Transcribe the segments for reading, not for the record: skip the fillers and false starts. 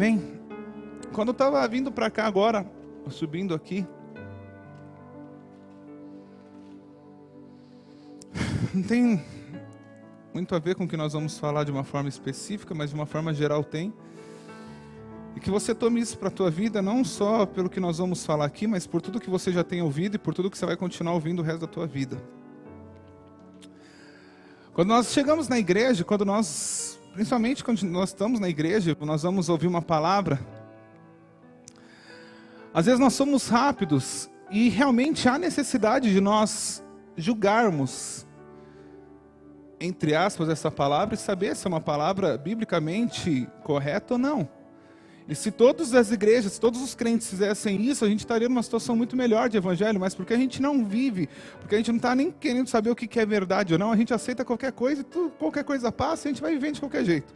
Amém? Quando eu estava vindo para cá agora, subindo aqui, não tem muito a ver com o que nós vamos falar de uma forma específica, mas de uma forma geral tem. E que você tome isso para a tua vida, não só pelo que nós vamos falar aqui, mas por tudo que você já tem ouvido e por tudo que você vai continuar ouvindo o resto da tua vida. Quando nós chegamos na igreja, principalmente quando nós estamos na igreja, nós vamos ouvir uma palavra, às vezes nós somos rápidos e realmente há necessidade de nós julgarmos, entre aspas, essa palavra e saber se é uma palavra biblicamente correta ou não. E se todas as igrejas, se todos os crentes fizessem isso, a gente estaria numa situação muito melhor de evangelho, mas porque a gente não vive, porque a gente não está nem querendo saber o que é verdade ou não, a gente aceita qualquer coisa e qualquer coisa passa e a gente vai vivendo de qualquer jeito.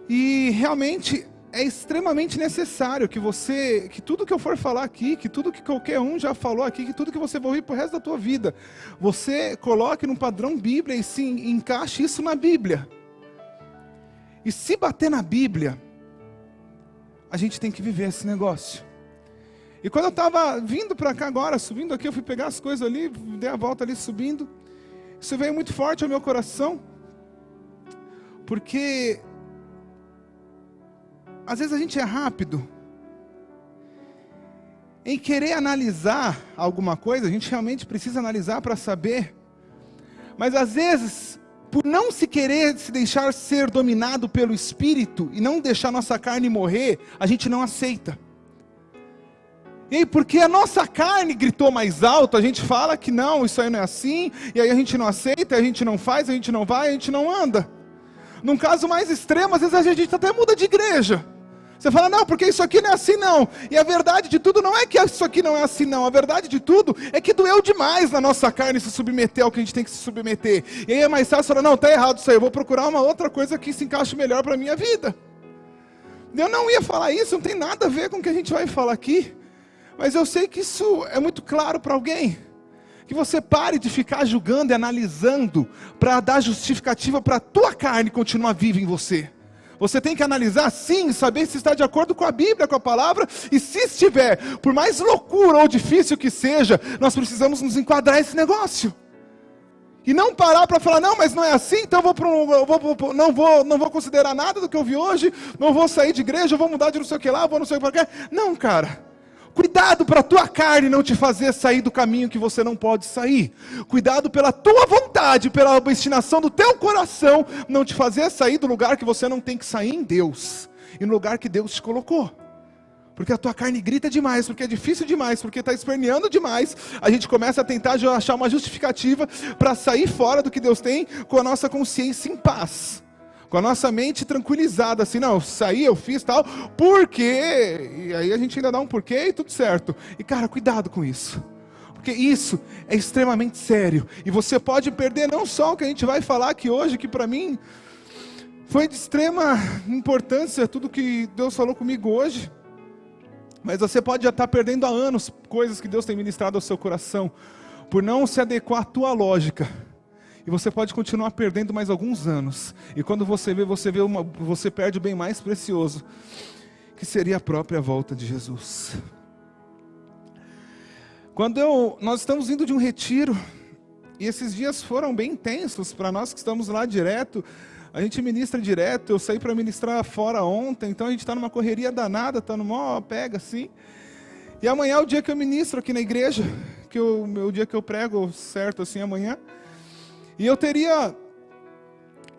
E realmente é extremamente necessário que tudo que eu for falar aqui, que tudo que qualquer um já falou aqui, que tudo que você vai ouvir pro resto da tua vida, você coloque no padrão Bíblia e se encaixe isso na Bíblia. E se bater na Bíblia, a gente tem que viver esse negócio. E quando eu estava vindo para cá agora, subindo aqui, eu fui pegar as coisas ali, dei a volta ali subindo. Isso veio muito forte ao meu coração. Porque às vezes a gente é rápido em querer analisar alguma coisa, a gente realmente precisa analisar para saber. Mas às vezes, por não se querer se deixar ser dominado pelo Espírito e não deixar nossa carne morrer, a gente não aceita. E aí, porque a nossa carne gritou mais alto, a gente fala que não, isso aí não é assim, e aí a gente não aceita, a gente não faz, a gente não vai, a gente não anda. Num caso mais extremo, às vezes a gente até muda de igreja. Você fala, não, porque isso aqui não é assim não. E a verdade de tudo não é que isso aqui não é assim não. A verdade de tudo é que doeu demais na nossa carne se submeter ao que a gente tem que se submeter. E aí é mais fácil falar, não, está errado isso aí. Eu vou procurar uma outra coisa que se encaixe melhor para a minha vida. Eu não ia falar isso, não tem nada a ver com o que a gente vai falar aqui. Mas eu sei que isso é muito claro para alguém. Que você pare de ficar julgando e analisando para dar justificativa para a tua carne continuar viva em você. Você tem que analisar sim, saber se está de acordo com a Bíblia, com a palavra, e se estiver, por mais loucura ou difícil que seja, nós precisamos nos enquadrar esse negócio. E não parar para falar, não, mas não é assim, então não vou considerar nada do que eu vi hoje, não vou sair de igreja, eu vou mudar de não sei o que lá, vou não sei o que lá. Não, cara. Cuidado para a tua carne não te fazer sair do caminho que você não pode sair. Cuidado pela tua vontade, pela obstinação do teu coração, não te fazer sair do lugar que você não tem que sair em Deus. E no lugar que Deus te colocou. Porque a tua carne grita demais, porque é difícil demais, porque está esperneando demais. A gente começa a tentar achar uma justificativa para sair fora do que Deus tem com a nossa consciência em paz. Com a nossa mente tranquilizada, assim, não, eu saí, eu fiz tal, por quê? E aí a gente ainda dá um porquê e tudo certo. E cara, cuidado com isso. Porque isso é extremamente sério. E você pode perder não só o que a gente vai falar aqui hoje, que para mim foi de extrema importância, tudo que Deus falou comigo hoje. Mas você pode já estar perdendo há anos coisas que Deus tem ministrado ao seu coração, por não se adequar à tua lógica. E você pode continuar perdendo mais alguns anos. E quando você perde o bem mais precioso, que seria a própria volta de Jesus. Nós estamos indo de um retiro, e esses dias foram bem intensos para nós que estamos lá direto. A gente ministra direto, eu saí para ministrar fora ontem, então a gente está numa correria danada, está numa pega assim. E amanhã é o dia que eu ministro aqui na igreja, o dia que eu prego certo assim amanhã. E eu teria,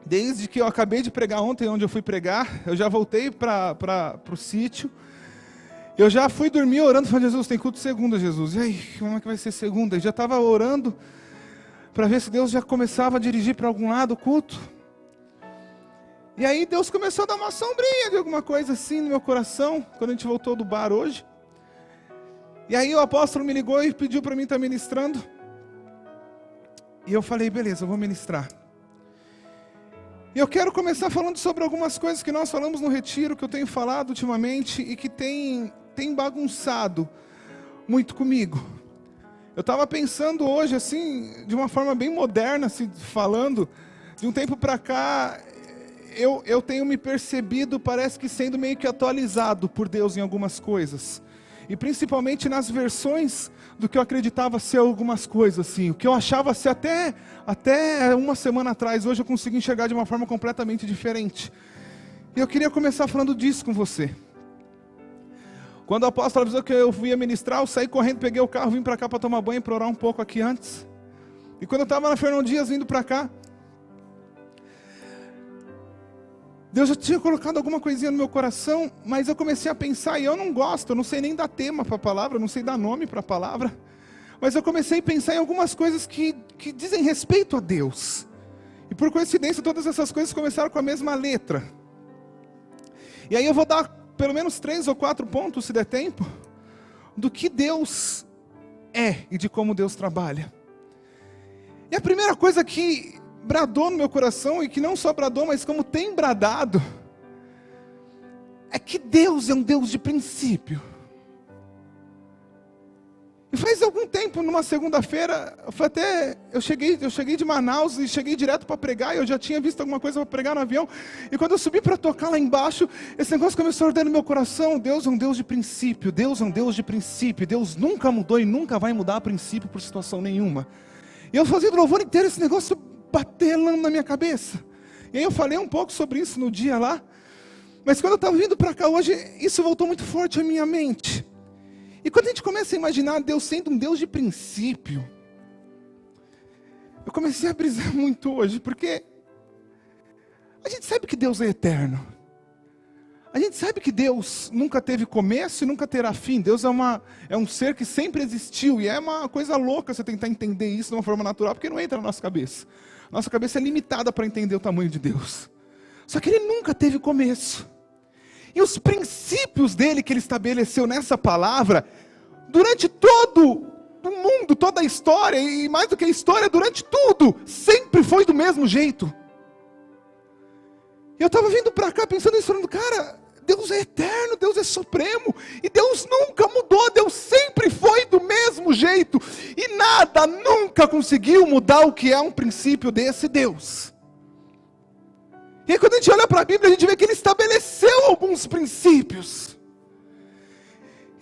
desde que eu acabei de pregar ontem, onde eu fui pregar, eu já voltei para o sítio, eu já fui dormir orando, falando, Jesus, tem culto segunda, Jesus, e aí, como é que vai ser segunda? Eu já estava orando, para ver se Deus já começava a dirigir para algum lado o culto, e aí Deus começou a dar uma sombrinha de alguma coisa assim no meu coração, quando a gente voltou do bar hoje, e aí o apóstolo me ligou e pediu para mim estar ministrando, e eu falei, beleza, eu vou ministrar. E eu quero começar falando sobre algumas coisas que nós falamos no retiro, que eu tenho falado ultimamente e que tem bagunçado muito comigo. Eu estava pensando hoje, assim, de uma forma bem moderna, assim, falando, de um tempo para cá, eu tenho me percebido, parece que sendo meio que atualizado por Deus em algumas coisas. E principalmente nas versões do que eu acreditava ser algumas coisas, assim. O que eu achava ser até uma semana atrás, hoje eu consigo enxergar de uma forma completamente diferente. E eu queria começar falando disso com você. Quando o apóstolo avisou que eu ia ministrar, eu saí correndo, peguei o carro, vim para cá para tomar banho, para orar um pouco aqui antes. E quando eu estava na Fernão Dias vindo para cá, Deus já tinha colocado alguma coisinha no meu coração, mas eu comecei a pensar, e eu não gosto, eu não sei nem dar tema para a palavra, eu não sei dar nome para a palavra, mas eu comecei a pensar em algumas coisas que dizem respeito a Deus. E por coincidência, todas essas coisas começaram com a mesma letra. E aí eu vou dar pelo menos 3 ou 4 pontos, se der tempo, do que Deus é e de como Deus trabalha. E a primeira coisa que bradou no meu coração, e que não só bradou, mas como tem bradado, é que Deus é um Deus de princípio. E faz algum tempo, numa segunda-feira, eu cheguei de Manaus e cheguei direto para pregar, e eu já tinha visto alguma coisa para pregar no avião, e quando eu subi para tocar lá embaixo, esse negócio começou a arder no meu coração. Deus é um Deus de princípio, Deus é um Deus de princípio, Deus nunca mudou e nunca vai mudar a princípio por situação nenhuma. E eu fazia o louvor inteiro, esse negócio batelando na minha cabeça. E aí eu falei um pouco sobre isso no dia lá, mas quando eu estava vindo para cá hoje, isso voltou muito forte à minha mente. E quando a gente começa a imaginar Deus sendo um Deus de princípio, eu comecei a brisar muito hoje, porque a gente sabe que Deus é eterno. A gente sabe que Deus nunca teve começo e nunca terá fim. Deus é um ser que sempre existiu, e é uma coisa louca você tentar entender isso de uma forma natural, porque não entra na nossa cabeça. Nossa cabeça é limitada para entender o tamanho de Deus. Só que Ele nunca teve começo. E os princípios dele que Ele estabeleceu nessa palavra, durante todo o mundo, toda a história, e mais do que a história, durante tudo, sempre foi do mesmo jeito. E eu estava vindo para cá pensando isso, falando, cara, Deus é eterno, Deus é supremo, e Deus nunca mudou, Deus sempre foi do mesmo jeito, e nada nunca conseguiu mudar o que é um princípio desse Deus. E aí quando a gente olha para a Bíblia, a gente vê que Ele estabeleceu alguns princípios.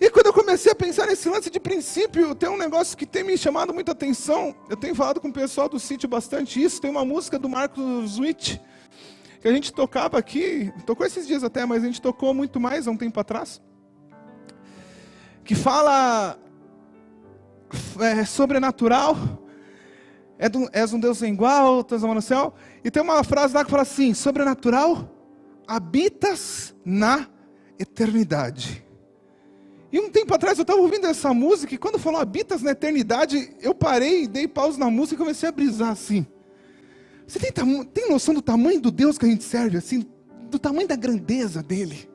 E quando eu comecei a pensar nesse lance de princípio, tem um negócio que tem me chamado muita atenção. Eu tenho falado com o pessoal do sítio bastante isso. Tem uma música do Marcos Witt, que a gente tocava aqui, tocou esses dias até, mas a gente tocou muito mais há um tempo atrás, que fala sobrenatural, és um Deus sem igual, tens amor no céu, e tem uma frase lá que fala assim, sobrenatural, habitas na eternidade. E um tempo atrás eu estava ouvindo essa música, e quando falou habitas na eternidade, eu parei, dei pausa na música e comecei a brisar assim. Você tem noção do tamanho do Deus que a gente serve, assim, do tamanho da grandeza dele?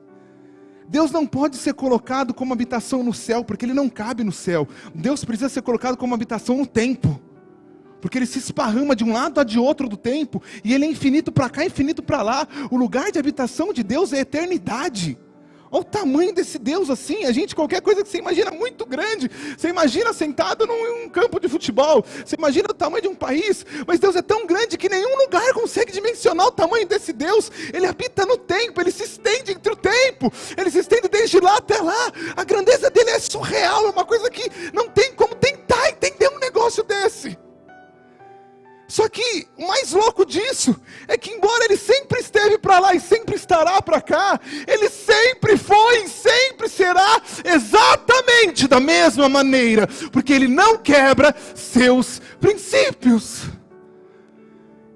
Deus não pode ser colocado como habitação no céu, porque Ele não cabe no céu. Deus precisa ser colocado como habitação no tempo, porque Ele se esparrama de um lado a de outro do tempo, e Ele é infinito para cá, infinito para lá. O lugar de habitação de Deus é a eternidade. Olha o tamanho desse Deus assim, qualquer coisa que você imagina muito grande, você imagina sentado num campo de futebol, você imagina o tamanho de um país, mas Deus é tão grande que nenhum lugar consegue dimensionar o tamanho desse Deus. Ele habita no tempo, Ele se estende entre o tempo, Ele se estende desde lá até lá, a grandeza dele é surreal, é uma coisa que não tem como tentar entender um negócio desse. Só que o mais louco disso é que embora Ele sempre esteve para lá e sempre estará para cá, Ele sempre foi e sempre será exatamente da mesma maneira, porque Ele não quebra seus princípios.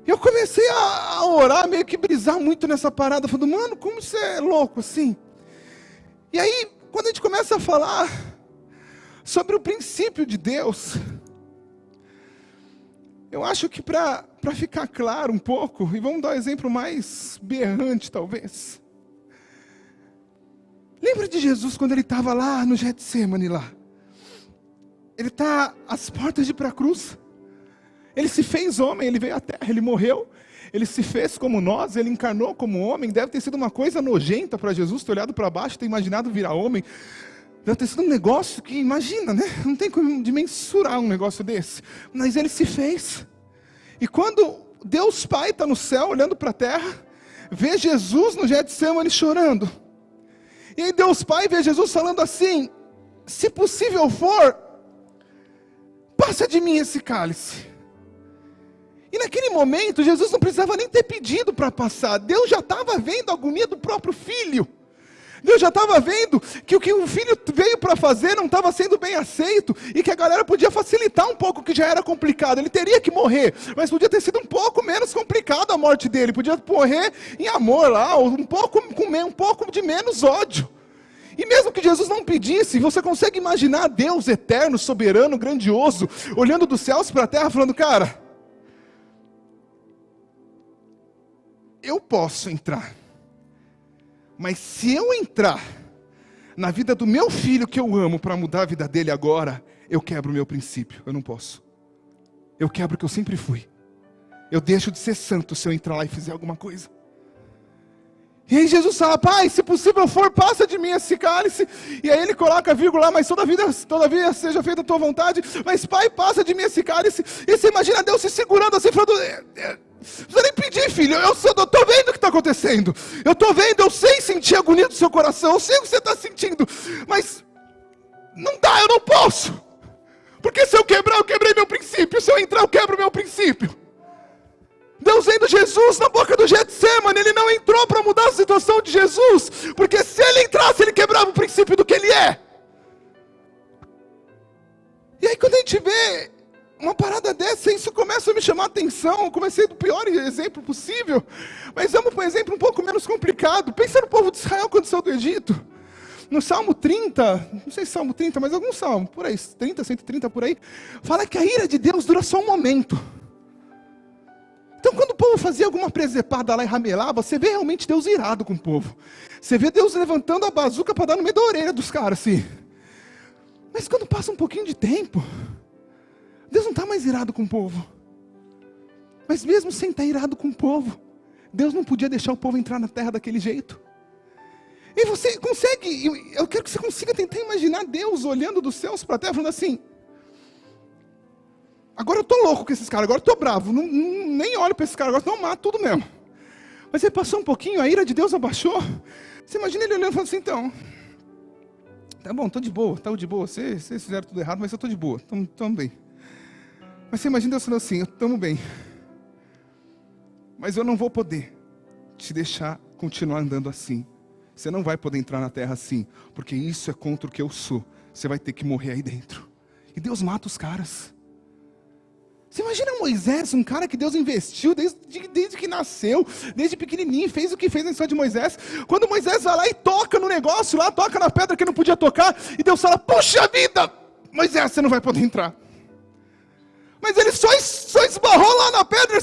E eu comecei a orar, meio que brisar muito nessa parada, falando, mano, como isso é louco assim? E aí, quando a gente começa a falar sobre o princípio de Deus, eu acho que para ficar claro um pouco, e vamos dar um exemplo mais berrante talvez. Lembra de Jesus quando Ele estava lá no Getsemane lá? Ele está às portas de ir para a cruz. Ele se fez homem, Ele veio à terra, Ele morreu. Ele se fez como nós, Ele encarnou como homem. Deve ter sido uma coisa nojenta para Jesus ter olhado para baixo, ter imaginado virar homem. Deve ter sido um negócio que, imagina, né? Não tem como de mensurar um negócio desse. Mas Ele se fez. E quando Deus Pai está no céu, olhando para a terra, vê Jesus no Getsemane chorando. E aí Deus Pai vê Jesus falando assim: se possível for, passa de mim esse cálice. E naquele momento, Jesus não precisava nem ter pedido para passar. Deus já estava vendo a agonia do próprio filho. Deus já estava vendo que o que o filho veio para fazer não estava sendo bem aceito, e que a galera podia facilitar um pouco o que já era complicado. Ele teria que morrer, mas podia ter sido um pouco menos complicado a morte dele. Podia morrer em amor lá, ou um pouco de menos ódio. E mesmo que Jesus não pedisse, você consegue imaginar Deus eterno, soberano, grandioso, olhando dos céus para a terra, falando: cara, eu posso entrar, mas se eu entrar na vida do meu filho que eu amo para mudar a vida dele agora, eu quebro o meu princípio. Eu não posso. Eu quebro o que eu sempre fui. Eu deixo de ser santo se eu entrar lá e fizer alguma coisa. E aí Jesus fala: Pai, se possível for, passa de mim esse cálice. E aí ele coloca a vírgula: mas todavia seja feita a tua vontade. Mas Pai, passa de mim esse cálice. E você imagina Deus se segurando assim, falando: não precisa nem pedir, filho, eu estou vendo o que está acontecendo. Eu estou vendo, eu sei sentir a agonia do seu coração, eu sei o que você está sentindo. Mas não dá, eu não posso. Porque se eu quebrar, eu quebrei meu princípio. Se eu entrar, eu quebro meu princípio. Deus vendo Jesus na boca do Getsemane, ele não entrou para mudar a situação de Jesus, porque se ele entrasse, ele quebrava o princípio do que ele é. E aí quando a gente vê uma parada dessa, isso começa a me chamar a atenção. Eu comecei do pior exemplo possível, mas vamos para um exemplo um pouco menos complicado. Pensa no povo de Israel quando saiu do Egito. No Salmo 30, não sei se Salmo 30, mas algum Salmo, por aí, 30, 130 por aí, fala que a ira de Deus dura só um momento. Então quando o povo fazia alguma presepada lá e ramelava, você vê realmente Deus irado com o povo. Você vê Deus levantando a bazuca para dar no meio da orelha dos caras assim. Mas quando passa um pouquinho de tempo, Deus não está mais irado com o povo. Mas mesmo sem estar irado com o povo, Deus não podia deixar o povo entrar na terra daquele jeito. E você consegue, eu quero que você consiga tentar imaginar Deus olhando dos céus para a terra, falando assim: agora eu estou louco com esses caras, agora eu estou bravo, nem olho para esses caras, agora eu mato tudo mesmo. Mas aí passou um pouquinho, a ira de Deus abaixou. Você imagina ele olhando e falando assim: então, tá bom, estou de boa, vocês fizeram tudo errado, mas eu estou de boa, estamos bem. Mas você imagina Deus falando assim: estamos bem, mas eu não vou poder te deixar continuar andando assim. Você não vai poder entrar na terra assim, porque isso é contra o que eu sou. Você vai ter que morrer aí dentro. E Deus mata os caras. Você imagina Moisés, um cara que Deus investiu desde que nasceu, desde pequenininho, fez o que fez na história de Moisés. Quando Moisés vai lá e toca no negócio lá, toca na pedra que não podia tocar, e Deus fala: puxa vida, Moisés, você não vai poder entrar. Mas ele só esbarrou lá na pedra,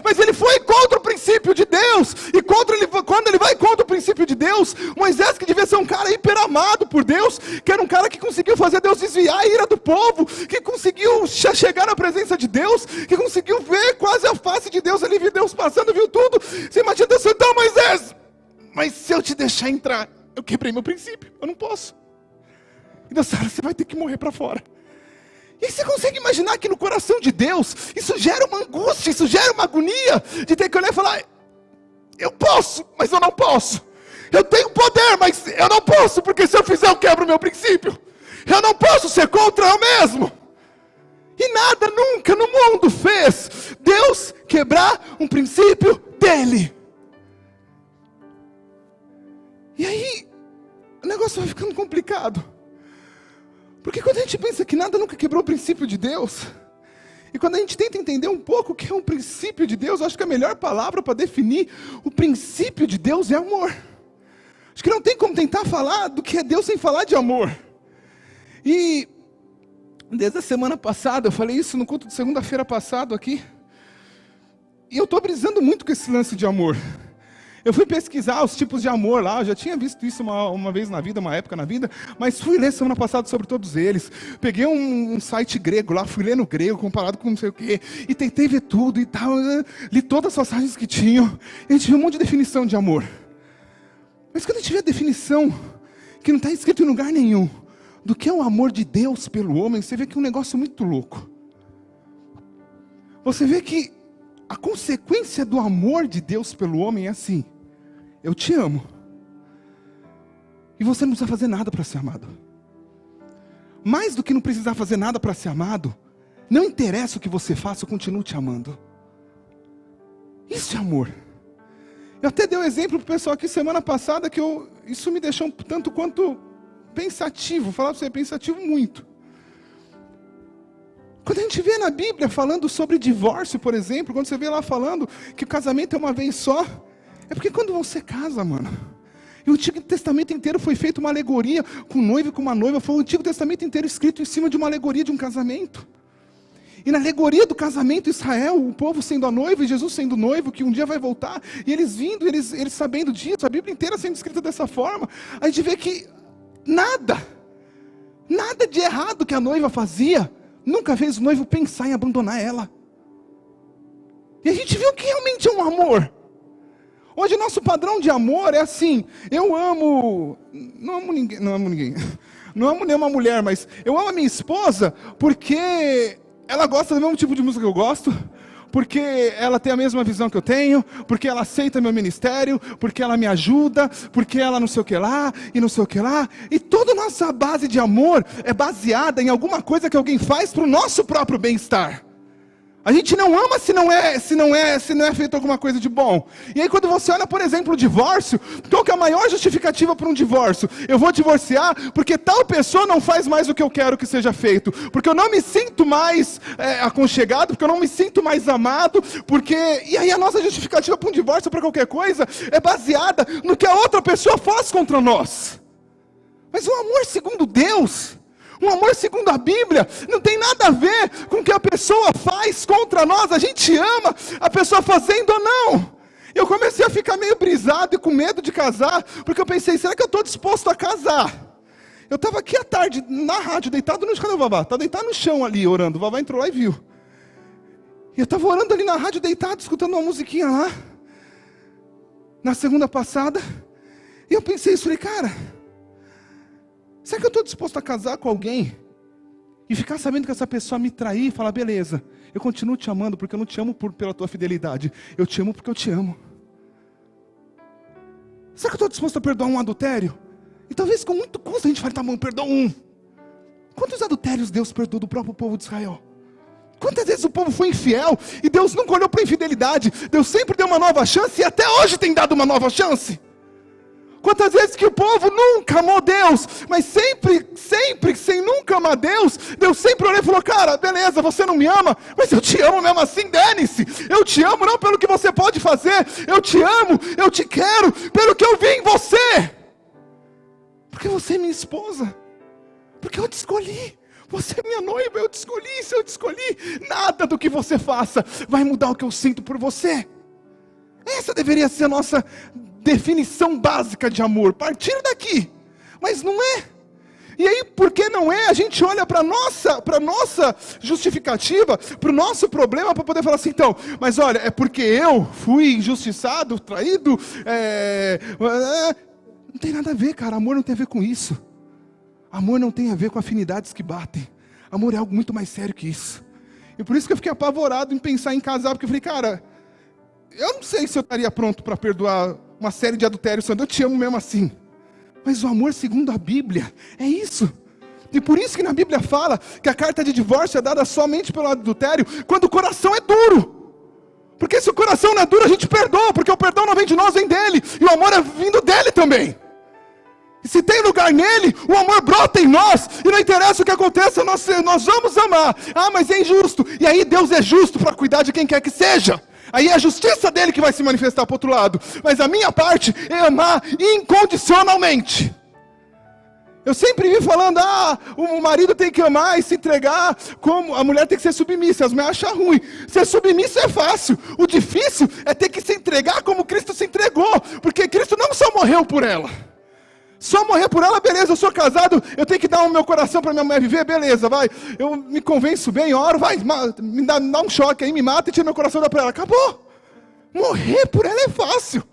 mas ele foi contra o princípio de Deus. E quando ele vai contra o princípio de Deus, Moisés, que devia ser um cara hiper amado por Deus, que era um cara que conseguiu fazer Deus desviar a ira do povo, que conseguiu chegar na presença de Deus, que conseguiu ver quase a face de Deus ali, viu Deus passando, viu tudo. Você imagina Deus: então Moisés, mas se eu te deixar entrar, eu quebrei meu princípio, eu não posso. E Deus fala: você vai ter que morrer para fora. E aí você consegue imaginar que no coração de Deus, isso gera uma angústia, isso gera uma agonia, de ter que olhar e falar: eu posso, mas eu não posso. Eu tenho poder, mas eu não posso, porque se eu fizer eu quebro o meu princípio. Eu não posso ser contra eu mesmo. E nada nunca no mundo fez Deus quebrar um princípio dele. E aí, o negócio vai ficando complicado. Porque quando a gente pensa que nada nunca quebrou o princípio de Deus, e quando a gente tenta entender um pouco o que é um princípio de Deus, eu acho que a melhor palavra para definir o princípio de Deus é amor. Acho que não tem como tentar falar do que é Deus sem falar de amor. E desde a semana passada, eu falei isso no culto de segunda-feira passado aqui, e eu estou brisando muito com esse lance de amor. Eu fui pesquisar os tipos de amor lá, eu já tinha visto isso uma vez na vida, uma época na vida, mas fui ler semana passada sobre todos eles. Peguei um site grego lá, fui ler no grego, comparado com não sei o quê, e tentei ver tudo e tal, li todas as passagens que tinham, e a gente viu um monte de definição de amor. Mas quando a gente vê a definição, que não está escrito em lugar nenhum, do que é o amor de Deus pelo homem, você vê que é um negócio muito louco. Você vê que a consequência do amor de Deus pelo homem é assim: eu te amo. E você não precisa fazer nada para ser amado. Mais do que não precisar fazer nada para ser amado, não interessa o que você faça, eu continuo te amando. Isso é amor. Eu até dei um exemplo para o pessoal aqui semana passada, que isso me deixou um tanto quanto pensativo. Vou falar para você, pensativo muito. Quando a gente vê na Bíblia falando sobre divórcio, por exemplo, quando você vê lá falando que o casamento é uma vez só, é porque quando você casa, mano, e o Antigo Testamento inteiro foi feito uma alegoria com um noivo e com uma noiva, foi o Antigo Testamento inteiro escrito em cima de uma alegoria de um casamento. E na alegoria do casamento, Israel, o povo sendo a noiva e Jesus sendo noivo, que um dia vai voltar, e eles vindo, eles sabendo disso, a Bíblia inteira sendo escrita dessa forma, a gente vê que nada de errado que a noiva fazia, nunca fez o noivo pensar em abandonar ela. E a gente viu que realmente é um amor. Hoje o nosso padrão de amor é assim: eu amo, não amo ninguém, não amo nenhuma mulher, mas eu amo a minha esposa porque ela gosta do mesmo tipo de música que eu gosto, porque ela tem a mesma visão que eu tenho, porque ela aceita meu ministério, porque ela me ajuda, porque ela não sei o que lá, e não sei o que lá. E toda a nossa base de amor é baseada em alguma coisa que alguém faz para o nosso próprio bem-estar. A gente não ama se não é feito alguma coisa de bom. E aí quando você olha, por exemplo, o divórcio, qual que é a maior justificativa para um divórcio? Eu vou divorciar porque tal pessoa não faz mais o que eu quero que seja feito, porque eu não me sinto mais aconchegado, porque eu não me sinto mais amado, porque... E aí a nossa justificativa para um divórcio, para qualquer coisa, é baseada no que a outra pessoa faz contra nós. Mas o amor segundo Deus... Um amor segundo a Bíblia não tem nada a ver com o que a pessoa faz contra nós. A gente ama a pessoa fazendo ou não. Eu comecei a ficar meio brisado e com medo de casar, porque eu pensei, será que eu estou disposto a casar? Eu estava aqui à tarde, na rádio, deitado no chão. Cadê o Vavá? Está deitado no chão ali, orando. O Vavá entrou lá e viu. E eu estava orando ali na rádio, deitado, escutando uma musiquinha lá. Na segunda passada. E eu pensei isso, falei, cara... Será que eu estou disposto a casar com alguém e ficar sabendo que essa pessoa me trair e falar, beleza, eu continuo te amando porque eu não te amo pela tua fidelidade, eu te amo porque eu te amo. Será que eu estou disposto a perdoar um adultério? E talvez com muito custo a gente fale, tá bom, perdoa um. Quantos adultérios Deus perdoou do próprio povo de Israel? Quantas vezes o povo foi infiel e Deus nunca olhou para a infidelidade? Deus sempre deu uma nova chance e até hoje tem dado uma nova chance. Quantas vezes que o povo nunca amou Deus, mas sempre, sem nunca amar Deus, Deus sempre olhou e falou, cara, beleza, você não me ama, mas eu te amo mesmo assim, dane-se. Eu te amo não pelo que você pode fazer, eu te amo, eu te quero, pelo que eu vi em você. Porque você é minha esposa, porque eu te escolhi. Você é minha noiva, eu te escolhi, se eu te escolhi, nada do que você faça vai mudar o que eu sinto por você. Essa deveria ser a nossa definição básica de amor, partir daqui, mas não é. E aí, por que não é? A gente olha para nossa justificativa, para o nosso problema, para poder falar assim, então, mas olha, é porque eu fui injustiçado, traído, não tem nada a ver, cara, amor não tem a ver com isso. Amor não tem a ver com afinidades que batem. Amor é algo muito mais sério que isso. E por isso que eu fiquei apavorado em pensar em casar, porque eu falei, cara, eu não sei se eu estaria pronto para perdoar uma série de adultérios, eu te amo mesmo assim. Mas o amor segundo a Bíblia é isso. E por isso que na Bíblia fala que a carta de divórcio é dada somente pelo adultério, quando o coração é duro. Porque se o coração não é duro, a gente perdoa, porque o perdão não vem de nós, vem dele. E o amor é vindo dele também. E se tem lugar nele, o amor brota em nós. E não interessa o que aconteça, nós vamos amar. Ah, mas é injusto. E aí Deus é justo para cuidar de quem quer que seja. Aí é a justiça dele que vai se manifestar para o outro lado. Mas a minha parte é amar incondicionalmente. Eu sempre vi falando, o marido tem que amar e se entregar, como a mulher tem que ser submissa. As mulheres acham ruim. Ser submissa é fácil. O difícil é ter que se entregar como Cristo se entregou. Porque Cristo não só morreu por ela. Só morrer por ela, beleza, eu sou casado, eu tenho que dar o meu coração para minha mulher viver, beleza, vai. Eu me convenço bem, oro, vai, me dá um choque aí, me mata e tira meu coração da para ela. Acabou. Morrer por ela é fácil.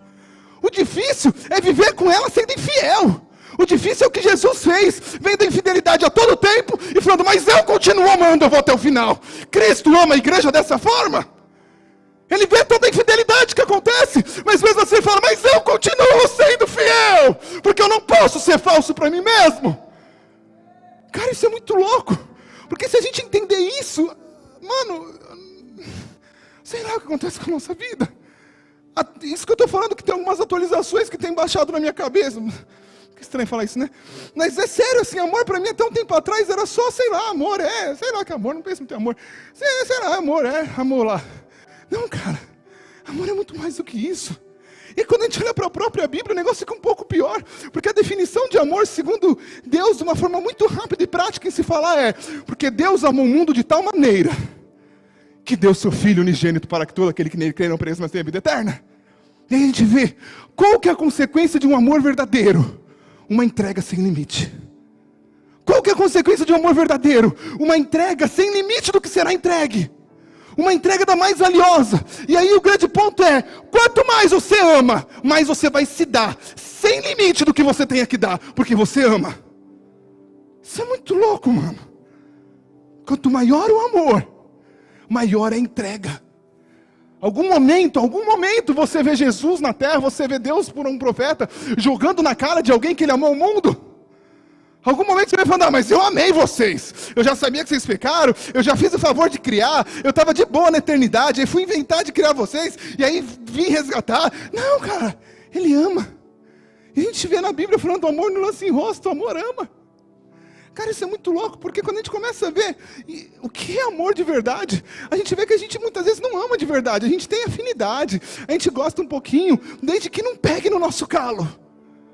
O difícil é viver com ela sendo infiel. O difícil é o que Jesus fez, vendo a infidelidade a todo tempo e falando, mas eu continuo amando, eu vou até o final. Cristo ama a igreja dessa forma. Ele vê toda a infidelidade que acontece, mas mesmo assim ele fala, mas eu continuo sendo fiel, porque eu não posso ser falso para mim mesmo. Cara, isso é muito louco, porque se a gente entender isso, mano, sei lá o que acontece com a nossa vida. Isso que eu estou falando, que tem algumas atualizações que tem baixado na minha cabeça. Que estranho falar isso, né? Mas é sério, assim, amor para mim até um tempo atrás era só, sei lá, amor, sei lá que amor, não penso muito em amor. Sei lá, amor lá. Não, cara, amor é muito mais do que isso. E quando a gente olha para a própria Bíblia, o negócio fica um pouco pior, porque a definição de amor, segundo Deus, de uma forma muito rápida e prática em se falar porque Deus amou o mundo de tal maneira, que deu seu Filho unigênito para que todo aquele que nele crê não pereça, mas tenha vida eterna. E aí a gente vê, qual que é a consequência de um amor verdadeiro? Uma entrega sem limite. Qual que é a consequência de um amor verdadeiro? Uma entrega sem limite do que será entregue. Uma entrega da mais valiosa. E aí o grande ponto é, quanto mais você ama, mais você vai se dar, sem limite do que você tenha que dar, porque você ama. Isso é muito louco, mano. Quanto maior o amor, maior é a entrega. Algum momento você vê Jesus na terra, você vê Deus por um profeta, jogando na cara de alguém que ele amou o mundo. Algum momento você vai falar, mas eu amei vocês, eu já sabia que vocês pecaram, eu já fiz o favor de criar, eu estava de boa na eternidade, aí fui inventar de criar vocês, e aí vim resgatar. Não, cara, ele ama. E a gente vê na Bíblia falando do amor no lance em rosto, o amor ama. Cara, isso é muito louco, porque quando a gente começa a ver o que é amor de verdade, a gente vê que a gente muitas vezes não ama de verdade, a gente tem afinidade, a gente gosta um pouquinho, desde que não pegue no nosso calo.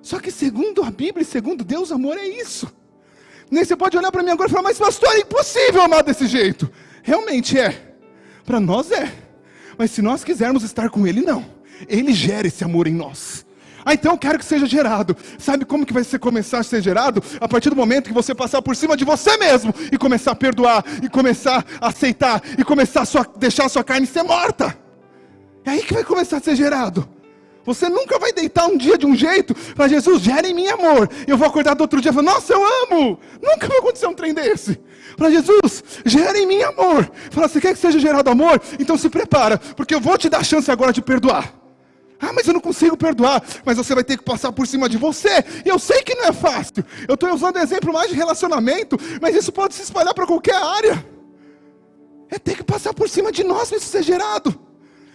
Só que segundo a Bíblia e segundo Deus, amor é isso. Nem você pode olhar para mim agora e falar, mas pastor, é impossível amar desse jeito. Realmente é, para nós é, mas se nós quisermos estar com Ele, não. Ele gera esse amor em nós. Então eu quero que seja gerado. Sabe como que vai começar a ser gerado? A partir do momento que você passar por cima de você mesmo e começar a perdoar, e começar a aceitar, e começar a deixar a sua carne ser morta. É aí que vai começar a ser gerado. Você nunca vai deitar um dia de um jeito, falar, Jesus, gera em mim amor. Eu vou acordar do outro dia e falar, nossa, eu amo. Nunca vai acontecer um trem desse. Fala, Jesus, gera em mim amor. Fala, você quer que seja gerado amor? Então se prepara, porque eu vou te dar a chance agora de perdoar. Ah, mas eu não consigo perdoar. Mas você vai ter que passar por cima de você. E eu sei que não é fácil. Eu estou usando exemplo mais de relacionamento, mas isso pode se espalhar para qualquer área. É ter que passar por cima de nós para isso ser gerado.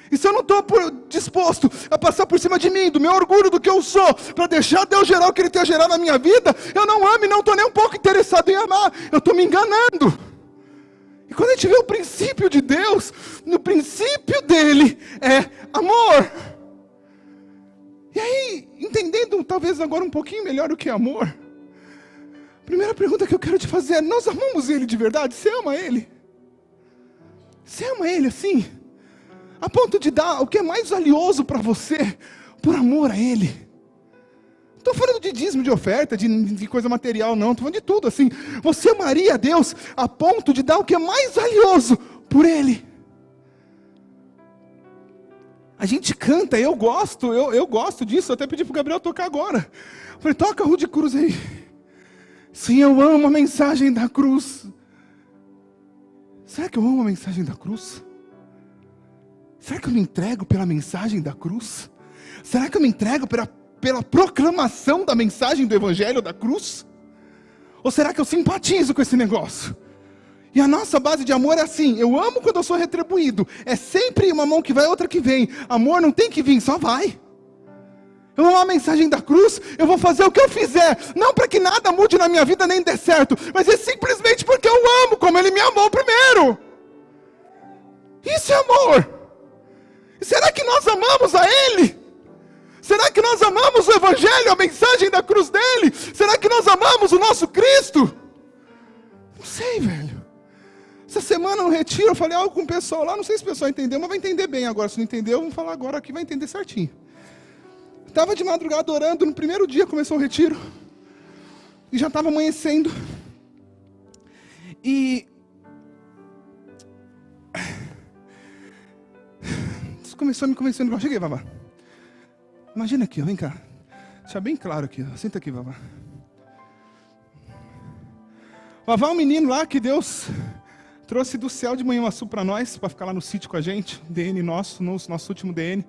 E se eu não estou disposto a passar por cima de mim, do meu orgulho, do que eu sou, para deixar Deus gerar o que Ele tem gerado na minha vida, eu não amo e não estou nem um pouco interessado em amar. Eu estou me enganando. E quando a gente vê o princípio de Deus, no princípio dele é amor. E aí, entendendo talvez agora um pouquinho melhor o que é amor, a primeira pergunta que eu quero te fazer é, nós amamos Ele de verdade? Você ama Ele? Você ama Ele assim? A ponto de dar o que é mais valioso para você, por amor a Ele. Não estou falando de dízimo, de oferta, de coisa material, não. Estou falando de tudo, assim. Você amaria a Deus a ponto de dar o que é mais valioso por Ele. A gente canta, eu gosto disso. Eu até pedi para o Gabriel tocar agora. Eu falei, toca Rude Cruz aí. Sim, eu amo a mensagem da cruz. Será que eu amo a mensagem da cruz? Será que eu me entrego pela mensagem da cruz? Será que eu me entrego pela proclamação da mensagem do Evangelho da cruz? Ou será que eu simpatizo com esse negócio? E a nossa base de amor é assim, eu amo quando eu sou retribuído. É sempre uma mão que vai, outra que vem. Amor não tem que vir, só vai. Eu amo a mensagem da cruz, eu vou fazer o que eu fizer. Não para que nada mude na minha vida nem dê certo, mas é simplesmente porque eu amo como Ele me amou primeiro. Isso é amor. E será que nós amamos a Ele? Será que nós amamos o Evangelho, a mensagem da cruz dele? Será que nós amamos o nosso Cristo? Não sei, velho. Essa semana no retiro eu falei algo com o pessoal lá, não sei se o pessoal entendeu, mas vai entender bem agora. Se não entendeu, vamos falar agora aqui, vai entender certinho. Estava de madrugada orando, no primeiro dia começou o retiro, e já estava amanhecendo. E começou a me convencendo. Cheguei, Vavá. Imagina aqui, ó, vem cá. Deixa bem claro aqui, ó. Senta aqui, Vavá. Vavá é um menino lá que Deus trouxe do céu de Manhuaçu para nós, para ficar lá no sítio com a gente, DN nosso último DN.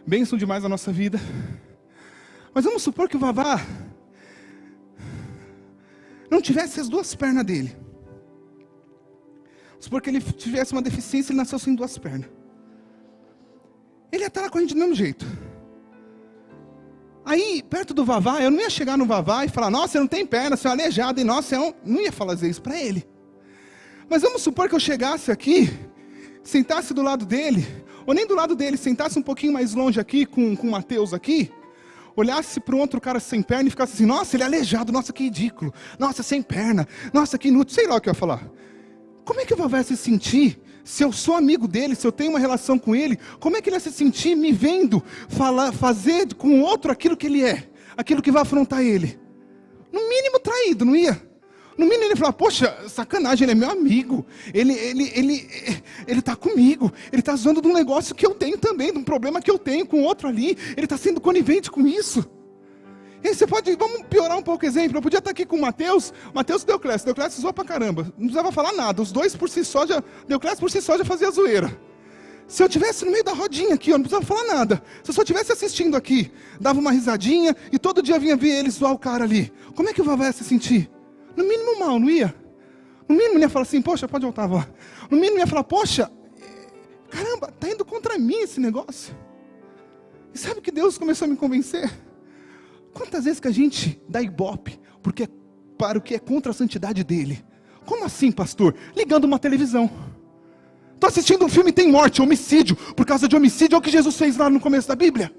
Bênção demais a nossa vida. Mas vamos supor que o Vavá não tivesse as duas pernas dele. Vamos supor que ele tivesse uma deficiência, ele nasceu sem duas pernas. Ele ia estar lá com a gente do mesmo jeito. Aí, perto do Vavá, eu não ia chegar no Vavá e falar, nossa, você não tem perna, você é um aleijado, e nossa, não ia falar isso para ele. Mas vamos supor que eu chegasse aqui, sentasse do lado dele, ou nem do lado dele, sentasse um pouquinho mais longe aqui, com o Mateus aqui, olhasse para um outro cara sem perna e ficasse assim, nossa, ele é aleijado, nossa, que ridículo, nossa, sem perna, nossa, que inútil, sei lá o que eu ia falar. Como é que o Vavá ia se sentir, se eu sou amigo dele, se eu tenho uma relação com ele, como é que ele ia se sentir me vendo fazer com o outro aquilo que ele é, aquilo que vai afrontar ele? No mínimo traído, não ia? No mínimo ele fala, poxa, sacanagem, ele é meu amigo, ele tá comigo, ele tá zoando de um negócio que eu tenho também, de um problema que eu tenho com outro ali, ele tá sendo conivente com isso. E aí você pode, vamos piorar um pouco o exemplo, eu podia estar aqui com o Mateus e Deoclésio zoou pra caramba, não precisava falar nada, os dois por si só, Deoclésio por si só já fazia zoeira. Se eu estivesse no meio da rodinha aqui, eu não precisava falar nada, se eu só estivesse assistindo aqui, dava uma risadinha e todo dia vinha ver ele zoar o cara ali, como é que o Vavá ia se sentir? No mínimo mal, não ia? No mínimo ele ia falar assim, poxa, pode voltar, vó. No mínimo ele ia falar, poxa, caramba, tá indo contra mim esse negócio. E sabe que Deus começou a me convencer? Quantas vezes que a gente dá ibope para o que é contra a santidade dele? Como assim, pastor? Ligando uma televisão. Estou assistindo um filme e tem morte, homicídio. Por causa de homicídio é o que Jesus fez lá no começo da Bíblia.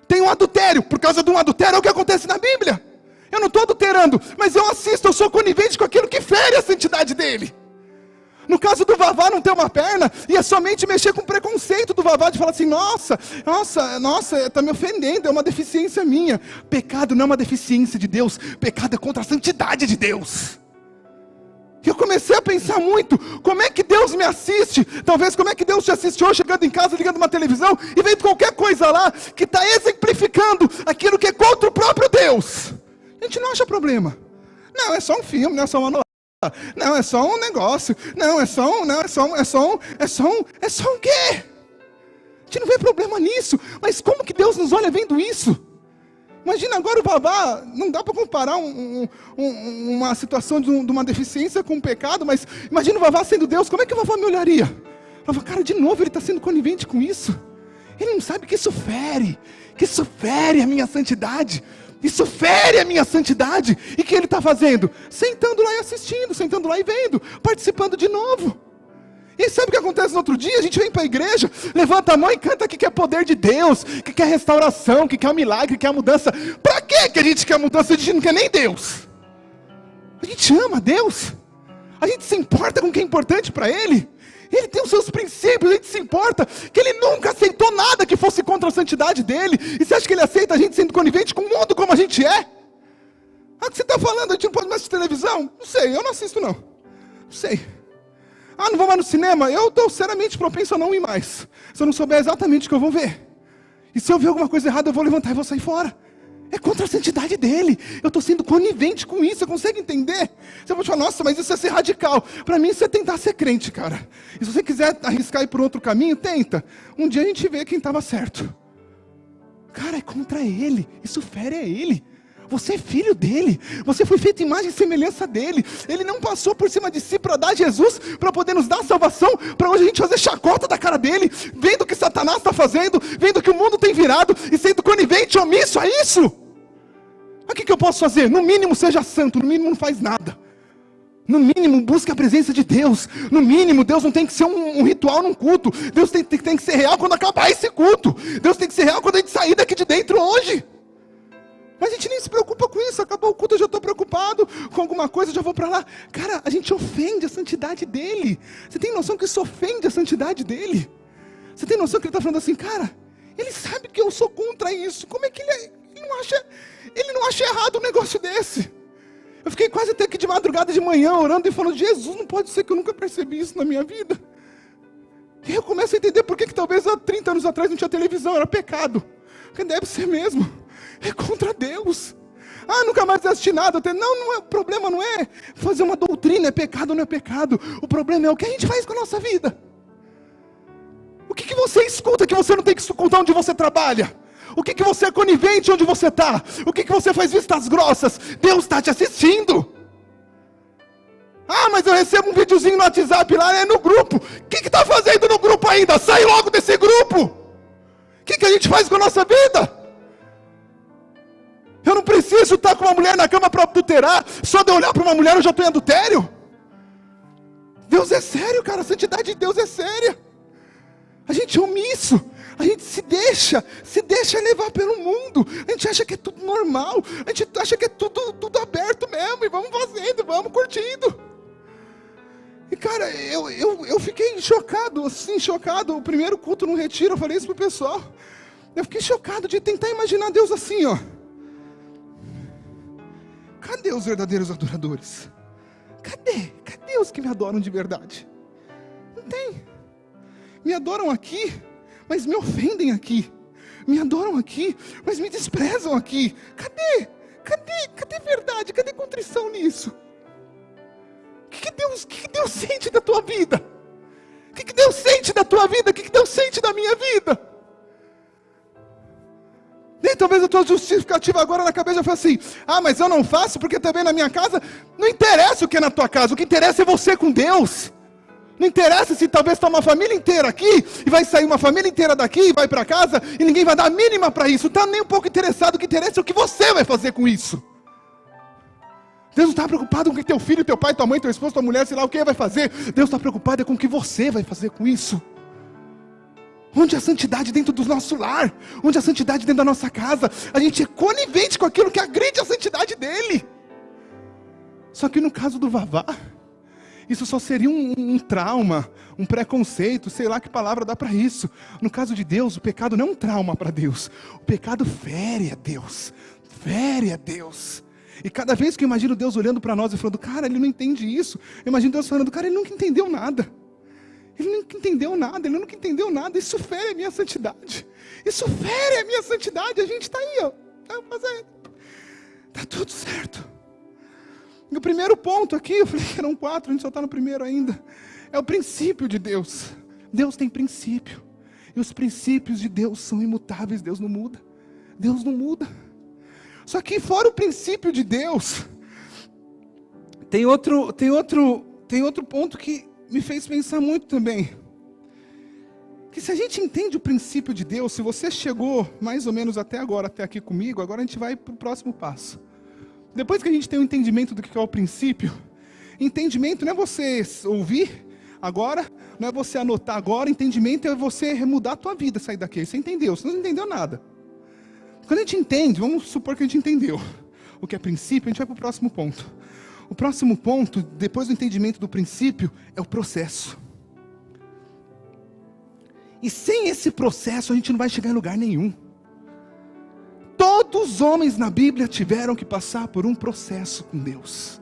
Tem um adultério, por causa de um adultério é o que acontece na Bíblia. Eu não estou adulterando, mas eu assisto, eu sou conivente com aquilo que fere a santidade dele. No caso do Vavá não ter uma perna, ia somente mexer com o preconceito do Vavá, de falar assim, nossa, está me ofendendo, é uma deficiência minha. Pecado não é uma deficiência de Deus, pecado é contra a santidade de Deus. E eu comecei a pensar muito, como é que Deus me assiste? Talvez como é que Deus te assiste hoje, chegando em casa, ligando uma televisão, e vendo qualquer coisa lá, que está exemplificando aquilo que é contra o próprio Deus. A gente não acha problema. Não, é só um filme, não é só uma novela. Não, é só um negócio. Não, é só um quê? A gente não vê problema nisso. Mas como que Deus nos olha vendo isso? Imagina agora o Vavá, não dá para comparar uma situação de uma deficiência com um pecado, mas imagina o Vavá sendo Deus, como é que o Vavá me olharia? Eu falo, cara, de novo ele está sendo conivente com isso. Ele não sabe que isso fere a minha santidade. Isso fere a minha santidade. E o que ele está fazendo? Sentando lá e assistindo, sentando lá e vendo, participando de novo. E sabe o que acontece no outro dia? A gente vem para a igreja, levanta a mão e canta que quer poder de Deus, que quer restauração, que quer um milagre, que quer mudança. Para que a gente quer mudança? A gente não quer nem Deus. A gente ama Deus. A gente se importa com o que é importante para Ele. Ele tem os seus princípios, a gente se importa que Ele nunca aceitou nada que fosse contra a santidade dEle. E você acha que Ele aceita a gente sendo conivente com o mundo como a gente é? Ah, o que você está falando? A gente não pode mais assistir televisão? Não sei, eu não assisto não. Não sei. Ah, não vou mais no cinema? Eu estou seriamente propenso a não ir mais. Se eu não souber exatamente o que eu vou ver. E se eu ver alguma coisa errada, eu vou levantar e vou sair fora. É contra a santidade dele. Eu estou sendo conivente com isso. Você consegue entender? Você pode falar, nossa, mas isso é ser radical. Para mim isso é tentar ser crente, cara. E se você quiser arriscar ir por outro caminho, tenta. Um dia a gente vê quem estava certo. Cara, é contra ele. Isso fere a ele. Você é filho dele. Você foi feito imagem e semelhança dele. Ele não passou por cima de si para dar Jesus, para poder nos dar a salvação, para hoje a gente fazer chacota da cara dele, vendo o que Satanás está fazendo, vendo que o mundo tem virado e sendo conivente, omisso a isso. O que eu posso fazer? No mínimo seja santo, no mínimo não faz nada. No mínimo busque a presença de Deus. No mínimo Deus não tem que ser um ritual num culto. Deus tem que ser real quando acabar esse culto. Deus tem que ser real quando a gente sair daqui de dentro hoje. Mas a gente nem se preocupa com isso. Acabou o culto, eu já estou preocupado com alguma coisa, já vou para lá. Cara, a gente ofende a santidade dele. Você tem noção que isso ofende a santidade dele? Você tem noção que ele está falando assim, cara, ele sabe que eu sou contra isso. Como é que ele não acha errado um negócio desse? Eu fiquei quase até aqui de madrugada de manhã orando e falando, Jesus, não pode ser que eu nunca percebi isso na minha vida. E eu começo a entender por que talvez há 30 anos atrás não tinha televisão, era pecado. Porque deve ser mesmo. É contra Deus. Ah, nunca mais assisti nada. Não, o problema não é fazer uma doutrina, é pecado ou não é pecado. O problema é o que a gente faz com a nossa vida. O que você escuta que você não tem que escutar onde você trabalha? O que você é conivente onde você está? O que você faz vistas grossas? Deus está te assistindo. Ah, mas eu recebo um videozinho no WhatsApp lá, é no grupo. O que está fazendo no grupo ainda? Sai logo desse grupo. O que a gente faz com a nossa vida? Eu não preciso estar com uma mulher na cama para adulterar. Só de eu olhar para uma mulher eu já estou em adultério. Deus é sério, cara. A santidade de Deus é séria. A gente é omisso. A gente se deixa levar pelo mundo. A gente acha que é tudo normal. A gente acha que é tudo aberto mesmo. E vamos fazendo, vamos curtindo. E cara, eu fiquei chocado, assim, chocado. O primeiro culto no retiro, eu falei isso pro pessoal. Eu fiquei chocado de tentar imaginar Deus assim, ó. Cadê os verdadeiros adoradores? Cadê os que me adoram de verdade? Não tem. Me adoram aqui, mas me ofendem aqui. Me adoram aqui, mas me desprezam aqui. Cadê verdade? Cadê contrição nisso? O que Deus sente da tua vida? O que Deus sente da tua vida? O que Deus sente da minha vida? E talvez a tua justificativa agora na cabeça foi assim: ah, mas eu não faço porque também na minha casa. Não interessa o que é na tua casa, o que interessa é você com Deus. Não interessa se talvez está uma família inteira aqui, e vai sair uma família inteira daqui, e vai para casa, e ninguém vai dar a mínima para isso. Não está nem um pouco interessado, o que interessa é o que você vai fazer com isso. Deus não está preocupado com o que teu filho, teu pai, tua mãe, teu esposo, tua mulher, sei lá o que vai fazer. Deus está preocupado com o que você vai fazer com isso. Onde a santidade dentro do nosso lar, onde a santidade dentro da nossa casa, a gente é conivente com aquilo que agride a santidade dele. Só que no caso do Vavá, isso só seria um trauma, um preconceito, sei lá que palavra dá para isso. No caso de Deus, o pecado não é um trauma para Deus. O pecado fere a Deus. Fere a Deus. E cada vez que eu imagino Deus olhando para nós e falando: cara, ele não entende isso. Eu imagino Deus falando: cara, ele nunca entendeu nada. Ele nunca entendeu nada, ele nunca entendeu nada. Isso fere a minha santidade. Isso fere a minha santidade. A gente está aí, ó. Tá tudo certo. E o primeiro ponto aqui, eu falei que eram 4, a gente só está no primeiro ainda. É o princípio de Deus. Deus tem princípio. E os princípios de Deus são imutáveis, Deus não muda. Deus não muda. Só que fora o princípio de Deus, tem outro ponto que me fez pensar muito também. Que se a gente entende o princípio de Deus, se você chegou mais ou menos até agora, até aqui comigo, agora a gente vai para o próximo passo. Depois que a gente tem o entendimento do que é o princípio, entendimento não é você ouvir agora, não é você anotar agora, entendimento é você mudar a tua vida, sair daqui. Você entendeu, você não entendeu nada. Quando a gente entende, vamos supor que a gente entendeu o que é princípio, a gente vai para o próximo ponto. O próximo ponto, depois do entendimento do princípio, é o processo. E sem esse processo a gente não vai chegar em lugar nenhum. Todos os homens na Bíblia tiveram que passar por um processo com Deus.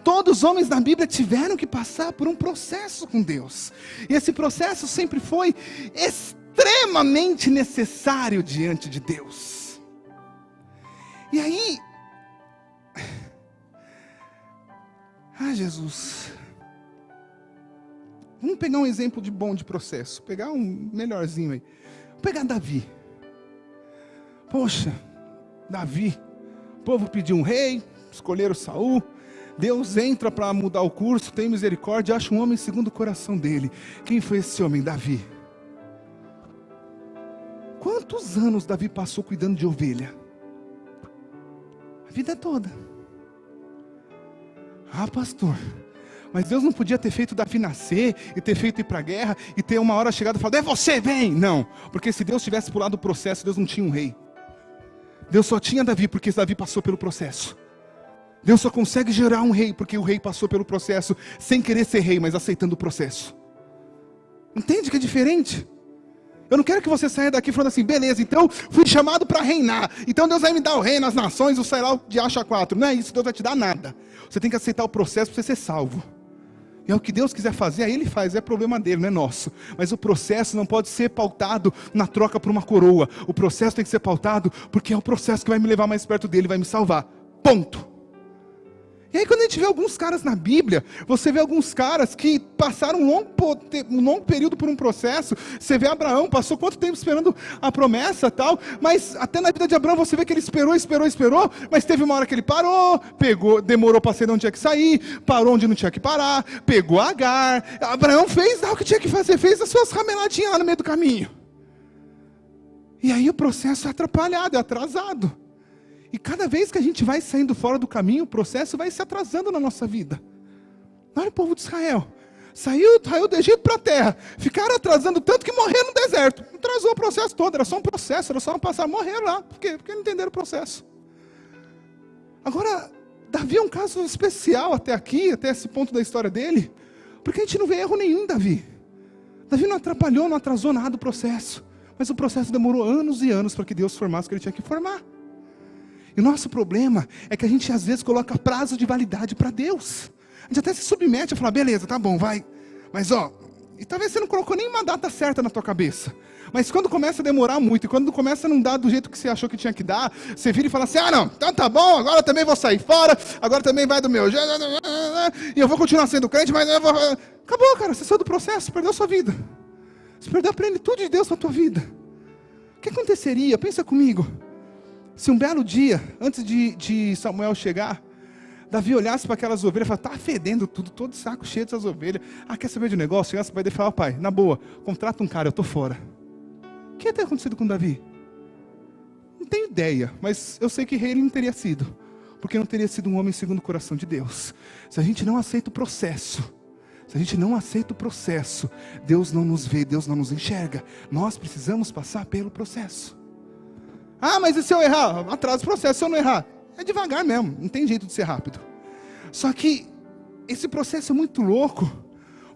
Todos os homens na Bíblia tiveram que passar por um processo com Deus. E esse processo sempre foi extremamente necessário diante de Deus. E aí... Jesus... Vamos pegar um exemplo de bom de processo. Pegar um melhorzinho aí. Vou pegar Davi. Poxa, Davi, o povo pediu um rei, escolheram Saul, Deus entra para mudar o curso, tem misericórdia, acha um homem segundo o coração dele. Quem foi esse homem? Davi. Quantos anos Davi passou cuidando de ovelha? A vida toda. Ah, pastor, mas Deus não podia ter feito Davi nascer, e ter feito ir para a guerra, e ter uma hora chegada e falar: é você, vem! Não, porque se Deus tivesse pulado o processo, Deus não tinha um rei. Deus só tinha Davi porque Davi passou pelo processo. Deus só consegue gerar um rei porque o rei passou pelo processo, sem querer ser rei, mas aceitando o processo. Entende que é diferente? Eu não quero que você saia daqui falando assim: beleza, então fui chamado para reinar, então Deus vai me dar o rei nas nações, o sei lá o de acha 4. Não é isso, Deus vai te dar nada. Você tem que aceitar o processo para você ser salvo. E é o que Deus quiser fazer, aí Ele faz, é problema dele, não é nosso. Mas o processo não pode ser pautado na troca por uma coroa. O processo tem que ser pautado porque é o processo que vai me levar mais perto dele, vai me salvar. Ponto. E aí quando a gente vê alguns caras na Bíblia, você vê alguns caras que passaram um longo período por um processo. Você vê Abraão, passou quanto tempo esperando a promessa e tal, mas até na vida de Abraão você vê que ele esperou, mas teve uma hora que ele parou, demorou para sair de onde tinha que sair, parou onde não tinha que parar, pegou Agar. Abraão fez o que tinha que fazer, fez as suas rameladinhas lá no meio do caminho. E aí o processo é atrapalhado, é atrasado. E cada vez que a gente vai saindo fora do caminho, o processo vai se atrasando na nossa vida. Olha o povo de Israel. Saiu do Egito para a terra. Ficaram atrasando tanto que morreram no deserto. Atrasou o processo todo, era só um processo, era só uma passagem. Morreram lá. Por quê? Porque não entenderam o processo. Agora, Davi é um caso especial até aqui, até esse ponto da história dele. Porque a gente não vê erro nenhum em Davi. Davi não atrapalhou, não atrasou nada do processo. Mas o processo demorou anos e anos para que Deus formasse o que ele tinha que formar. E o nosso problema é que a gente às vezes coloca prazo de validade para Deus. A gente até se submete a falar, beleza, tá bom, vai. Mas e talvez você não colocou nenhuma data certa na tua cabeça. Mas quando começa a demorar muito, e quando começa a não dar do jeito que você achou que tinha que dar, você vira e fala assim, não, então tá bom, agora eu também vou sair fora, agora também vai do meu jeito, e eu vou continuar sendo crente, mas eu vou... Acabou, cara, você saiu do processo, perdeu sua vida. Você perdeu a plenitude de Deus na tua vida. O que aconteceria? Pensa comigo. Se um belo dia, antes de Samuel chegar, Davi olhasse para aquelas ovelhas e falasse, tá fedendo tudo, todo de saco cheio dessas ovelhas. Quer saber de um negócio? Chegasse para ele e falar, pai, na boa, contrata um cara, eu tô fora. O que ia ter acontecido com Davi? Não tenho ideia, mas eu sei que rei ele não teria sido. Porque não teria sido um homem segundo o coração de Deus. Se a gente não aceita o processo, Deus não nos vê, Deus não nos enxerga. Nós precisamos passar pelo processo. Mas e se eu errar? Atrasa o processo, se eu não errar. É devagar mesmo, não tem jeito de ser rápido. Só que esse processo é muito louco,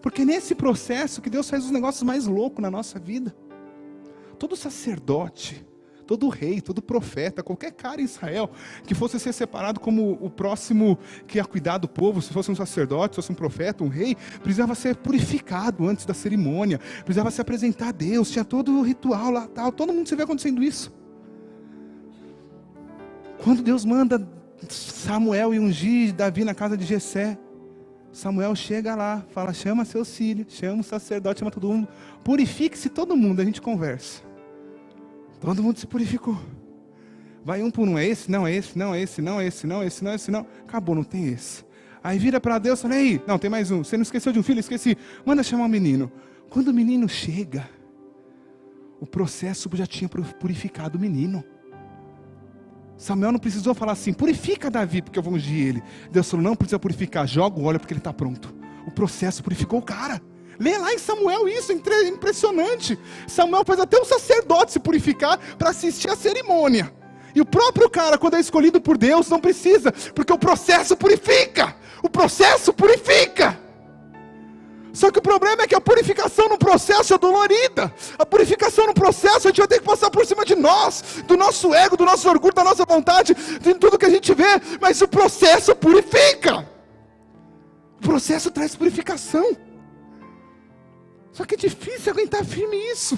porque nesse processo que Deus faz os negócios mais loucos na nossa vida. Todo sacerdote, todo rei, todo profeta, qualquer cara em Israel que fosse ser separado como o próximo que ia cuidar do povo, se fosse um sacerdote, se fosse um profeta, um rei, precisava ser purificado antes da cerimônia, precisava se apresentar a Deus, tinha todo o ritual lá, tal, todo mundo se vê acontecendo isso. Quando Deus manda Samuel ir ungir Davi na casa de Jessé, Samuel chega lá, fala, chama seus filhos, chama o sacerdote, chama todo mundo, purifique-se todo mundo, a gente conversa. Todo mundo se purificou. Vai um por um, é esse, não, é esse, não, é esse, não, é esse, não, é esse, não, é esse, não. Acabou, não tem esse. Aí vira para Deus e fala, ei, não, tem mais um. Você não esqueceu de um filho? Esqueci. Manda chamar o menino. Quando o menino chega, o processo já tinha purificado o menino. Samuel não precisou falar assim, purifica Davi, porque eu vou ungir ele. Deus falou, não precisa purificar, joga o óleo porque ele está pronto. O processo purificou o cara. Lê lá em Samuel isso, é impressionante. Samuel faz até um sacerdote se purificar para assistir a cerimônia. E o próprio cara, quando é escolhido por Deus, não precisa, porque o processo purifica. O processo purifica. Só que o problema é que a purificação no processo é dolorida. A purificação no processo, a gente vai ter que passar por cima de nós, do nosso ego, do nosso orgulho, da nossa vontade, de tudo que a gente vê. Mas o processo purifica. O processo traz purificação. Só que é difícil aguentar firme isso.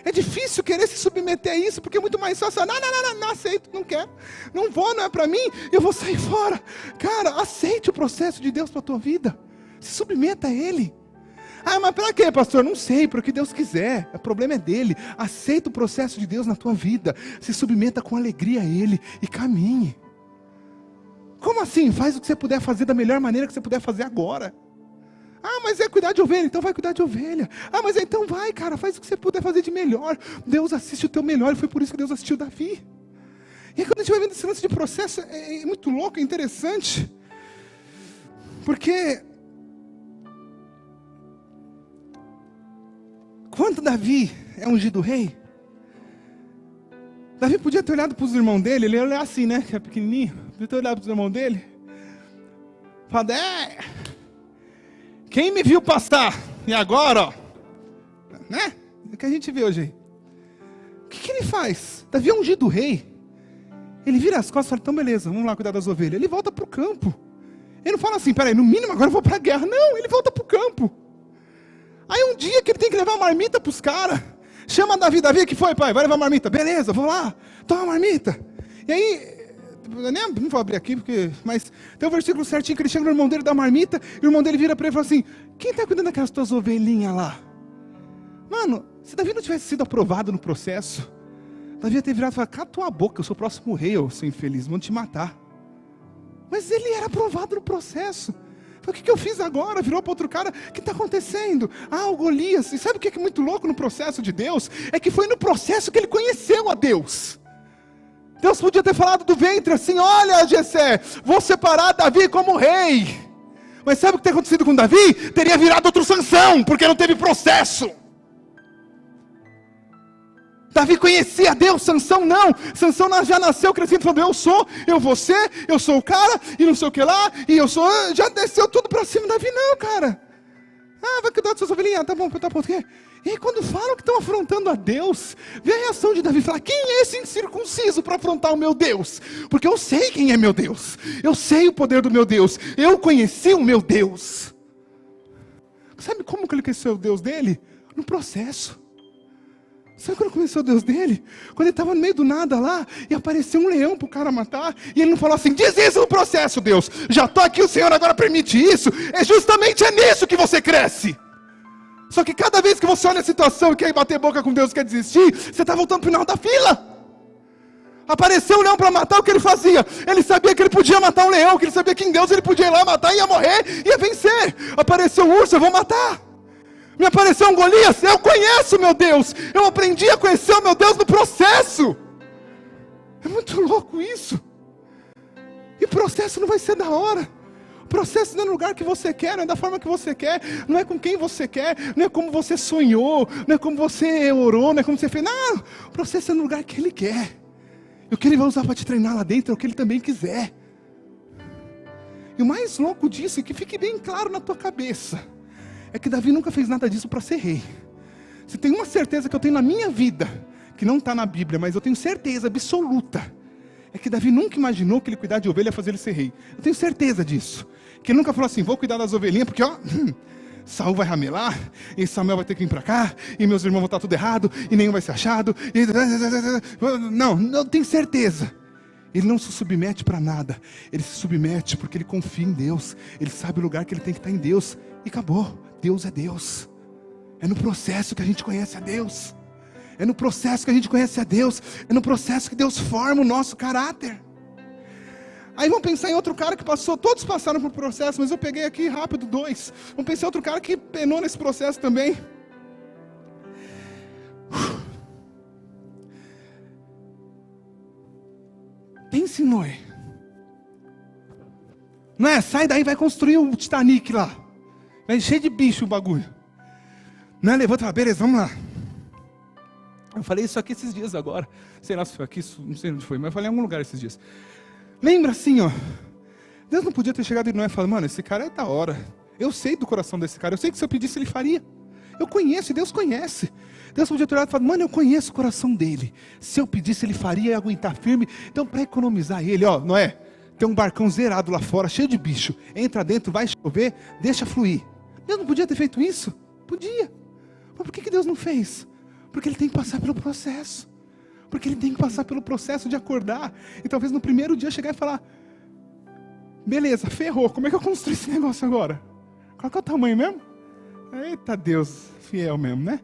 É difícil querer se submeter a isso, porque é muito mais fácil. Não aceito, não quero. Não vou, não é para mim, eu vou sair fora. Cara, aceite o processo de Deus para a tua vida. Se submeta a Ele. Mas para quê, pastor? Não sei, para o que Deus quiser. O problema é dele. Aceita o processo de Deus na tua vida. Se submeta com alegria a Ele e caminhe. Como assim? Faz o que você puder fazer da melhor maneira que você puder fazer agora. Mas é cuidar de ovelha, então vai cuidar de ovelha. Mas então vai, cara, faz o que você puder fazer de melhor. Deus assiste o teu melhor, e foi por isso que Deus assistiu Davi. E aí, quando a gente vai vendo esse lance de processo, é muito louco, é interessante. Porque quando Davi é ungido rei, Davi podia ter olhado para os irmãos dele, ele ia olhar assim, né, que é pequenininho, podia ter olhado para os irmãos dele, falado, quem me viu passar, e agora, né, é o que a gente vê hoje aí. O que ele faz? Davi é ungido rei, ele vira as costas e fala, então beleza, vamos lá cuidar das ovelhas, ele volta para o campo, Ele não fala assim, peraí, no mínimo agora eu vou para a guerra. Não, ele volta para o campo. Aí um dia que ele tem que levar a marmita para os caras, chama Davi, que foi, pai? Vai levar a marmita. Beleza, vou lá, toma a marmita. E aí, não vou abrir aqui, mas tem um versículo certinho que ele chega no irmão dele, dá a marmita, e o irmão dele vira para ele e fala assim, quem está cuidando daquelas tuas ovelhinhas lá? Mano, se Davi não tivesse sido aprovado no processo, Davi ia ter virado e falado, cala tua boca, eu sou o próximo rei, ô seu infeliz, vão te matar. Mas ele era aprovado no processo. O que eu fiz agora? Virou para outro cara, o que está acontecendo? O Golias. E sabe o que é muito louco no processo de Deus? É que foi no processo que ele conheceu a Deus. Deus podia ter falado do ventre assim, olha Jessé, vou separar Davi como rei. Mas sabe o que tem acontecido com Davi? Teria virado outro Sansão, porque não teve processo. Davi conhecia Deus, Sansão não. Sansão já nasceu crescendo, falando, eu vou ser, eu sou o cara, e não sei o que lá, e eu sou, já desceu tudo pra cima. Davi não, cara. Vai cuidar das suas ovelhinhas, tá bom. E aí quando falam que estão afrontando a Deus, vê a reação de Davi, fala, quem é esse incircunciso para afrontar o meu Deus? Porque eu sei quem é meu Deus, eu sei o poder do meu Deus, eu conheci o meu Deus. Sabe como que ele conheceu o Deus dele? No processo. Sabe quando conheceu o Deus dele? Quando ele estava no meio do nada lá, e apareceu um leão para o cara matar, e ele não falou assim, diz isso no processo, Deus, já estou aqui, o Senhor agora permite isso, justamente é nisso que você cresce. Só que cada vez que você olha a situação e quer bater boca com Deus, quer desistir, você está voltando para o final da fila. Apareceu um leão para matar, o que ele fazia? Ele sabia que ele podia matar um leão, que ele sabia que em Deus ele podia ir lá matar, ia morrer, ia vencer. Apareceu um urso, eu vou matar. Me apareceu um Golias, eu conheço meu Deus, eu aprendi a conhecer o meu Deus no processo. É muito louco isso. E o processo não vai ser da hora. O processo não é no lugar que você quer, não é da forma que você quer, não é com quem você quer, não é como você sonhou, não é como você orou, não é como você fez. Não, o processo é no lugar que Ele quer. E o que Ele vai usar para te treinar lá dentro é o que Ele também quiser. E o mais louco disso, e que fique bem claro na tua cabeça, é que Davi nunca fez nada disso para ser rei. Se tem uma certeza que eu tenho na minha vida, que não está na Bíblia, mas eu tenho certeza absoluta, é que Davi nunca imaginou que ele cuidar de ovelha ia fazer ele ser rei. Eu tenho certeza disso. Que ele nunca falou assim, vou cuidar das ovelhinhas, porque Saul vai ramelar, e Samuel vai ter que vir para cá, e meus irmãos vão estar tudo errado, e nenhum vai ser achado. Não, eu tenho certeza. Ele não se submete para nada. Ele se submete porque ele confia em Deus. Ele sabe o lugar que ele tem que estar em Deus. E acabou. Deus é Deus. É no processo que a gente conhece a Deus. É no processo que a gente conhece a Deus. É no processo que Deus forma o nosso caráter. Aí vamos pensar em outro cara que passou. Todos passaram por processo, mas eu peguei aqui rápido 2. Vamos pensar em outro cara que penou nesse processo também. Pense em Noé. Não é? Sai daí, vai construir o Titanic lá. Vai cheio de bicho o bagulho. Não é? Levanta e fala, beleza, vamos lá. Eu falei isso aqui esses dias agora. Sei lá se foi aqui, não sei onde foi, mas eu falei em algum lugar esses dias. Lembra assim, ó. Deus não podia ter chegado em Noé e falado, mano, esse cara é da hora. Eu sei do coração desse cara, eu sei que se eu pedisse ele faria. Eu conheço, e Deus conhece. Deus podia ter olhado e falado, mano, eu conheço o coração dele. Se eu pedisse ele faria e aguentar firme. Então para economizar ele, ó, Noé, tem um barcão zerado lá fora, cheio de bicho. Entra dentro, vai chover, deixa fluir. Deus não podia ter feito isso? Podia. Mas por que Deus não fez? Porque ele tem que passar pelo processo. Porque ele tem que passar pelo processo de acordar. E talvez no primeiro dia chegar e falar, beleza, ferrou, como é que eu construo esse negócio agora? Qual que é o tamanho mesmo? Eita Deus, fiel mesmo, né?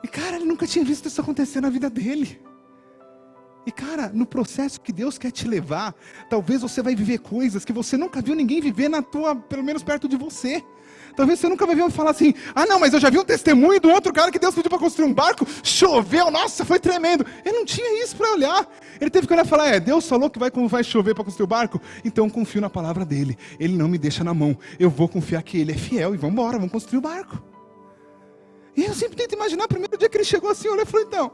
E cara, ele nunca tinha visto isso acontecer na vida dele. E cara, no processo que Deus quer te levar, talvez você vai viver coisas que você nunca viu ninguém viver pelo menos perto de você. Talvez você nunca vai ver um falar assim, não, mas eu já vi um testemunho do outro cara que Deus pediu para construir um barco, choveu, nossa, foi tremendo. Ele não tinha isso para olhar. Ele teve que olhar e falar, Deus falou que vai chover para construir o barco, então eu confio na palavra dele. Ele não me deixa na mão, eu vou confiar que ele é fiel e vamos embora, vamos construir o barco. E eu sempre tento imaginar, o primeiro dia que ele chegou assim, olhou e falou, então,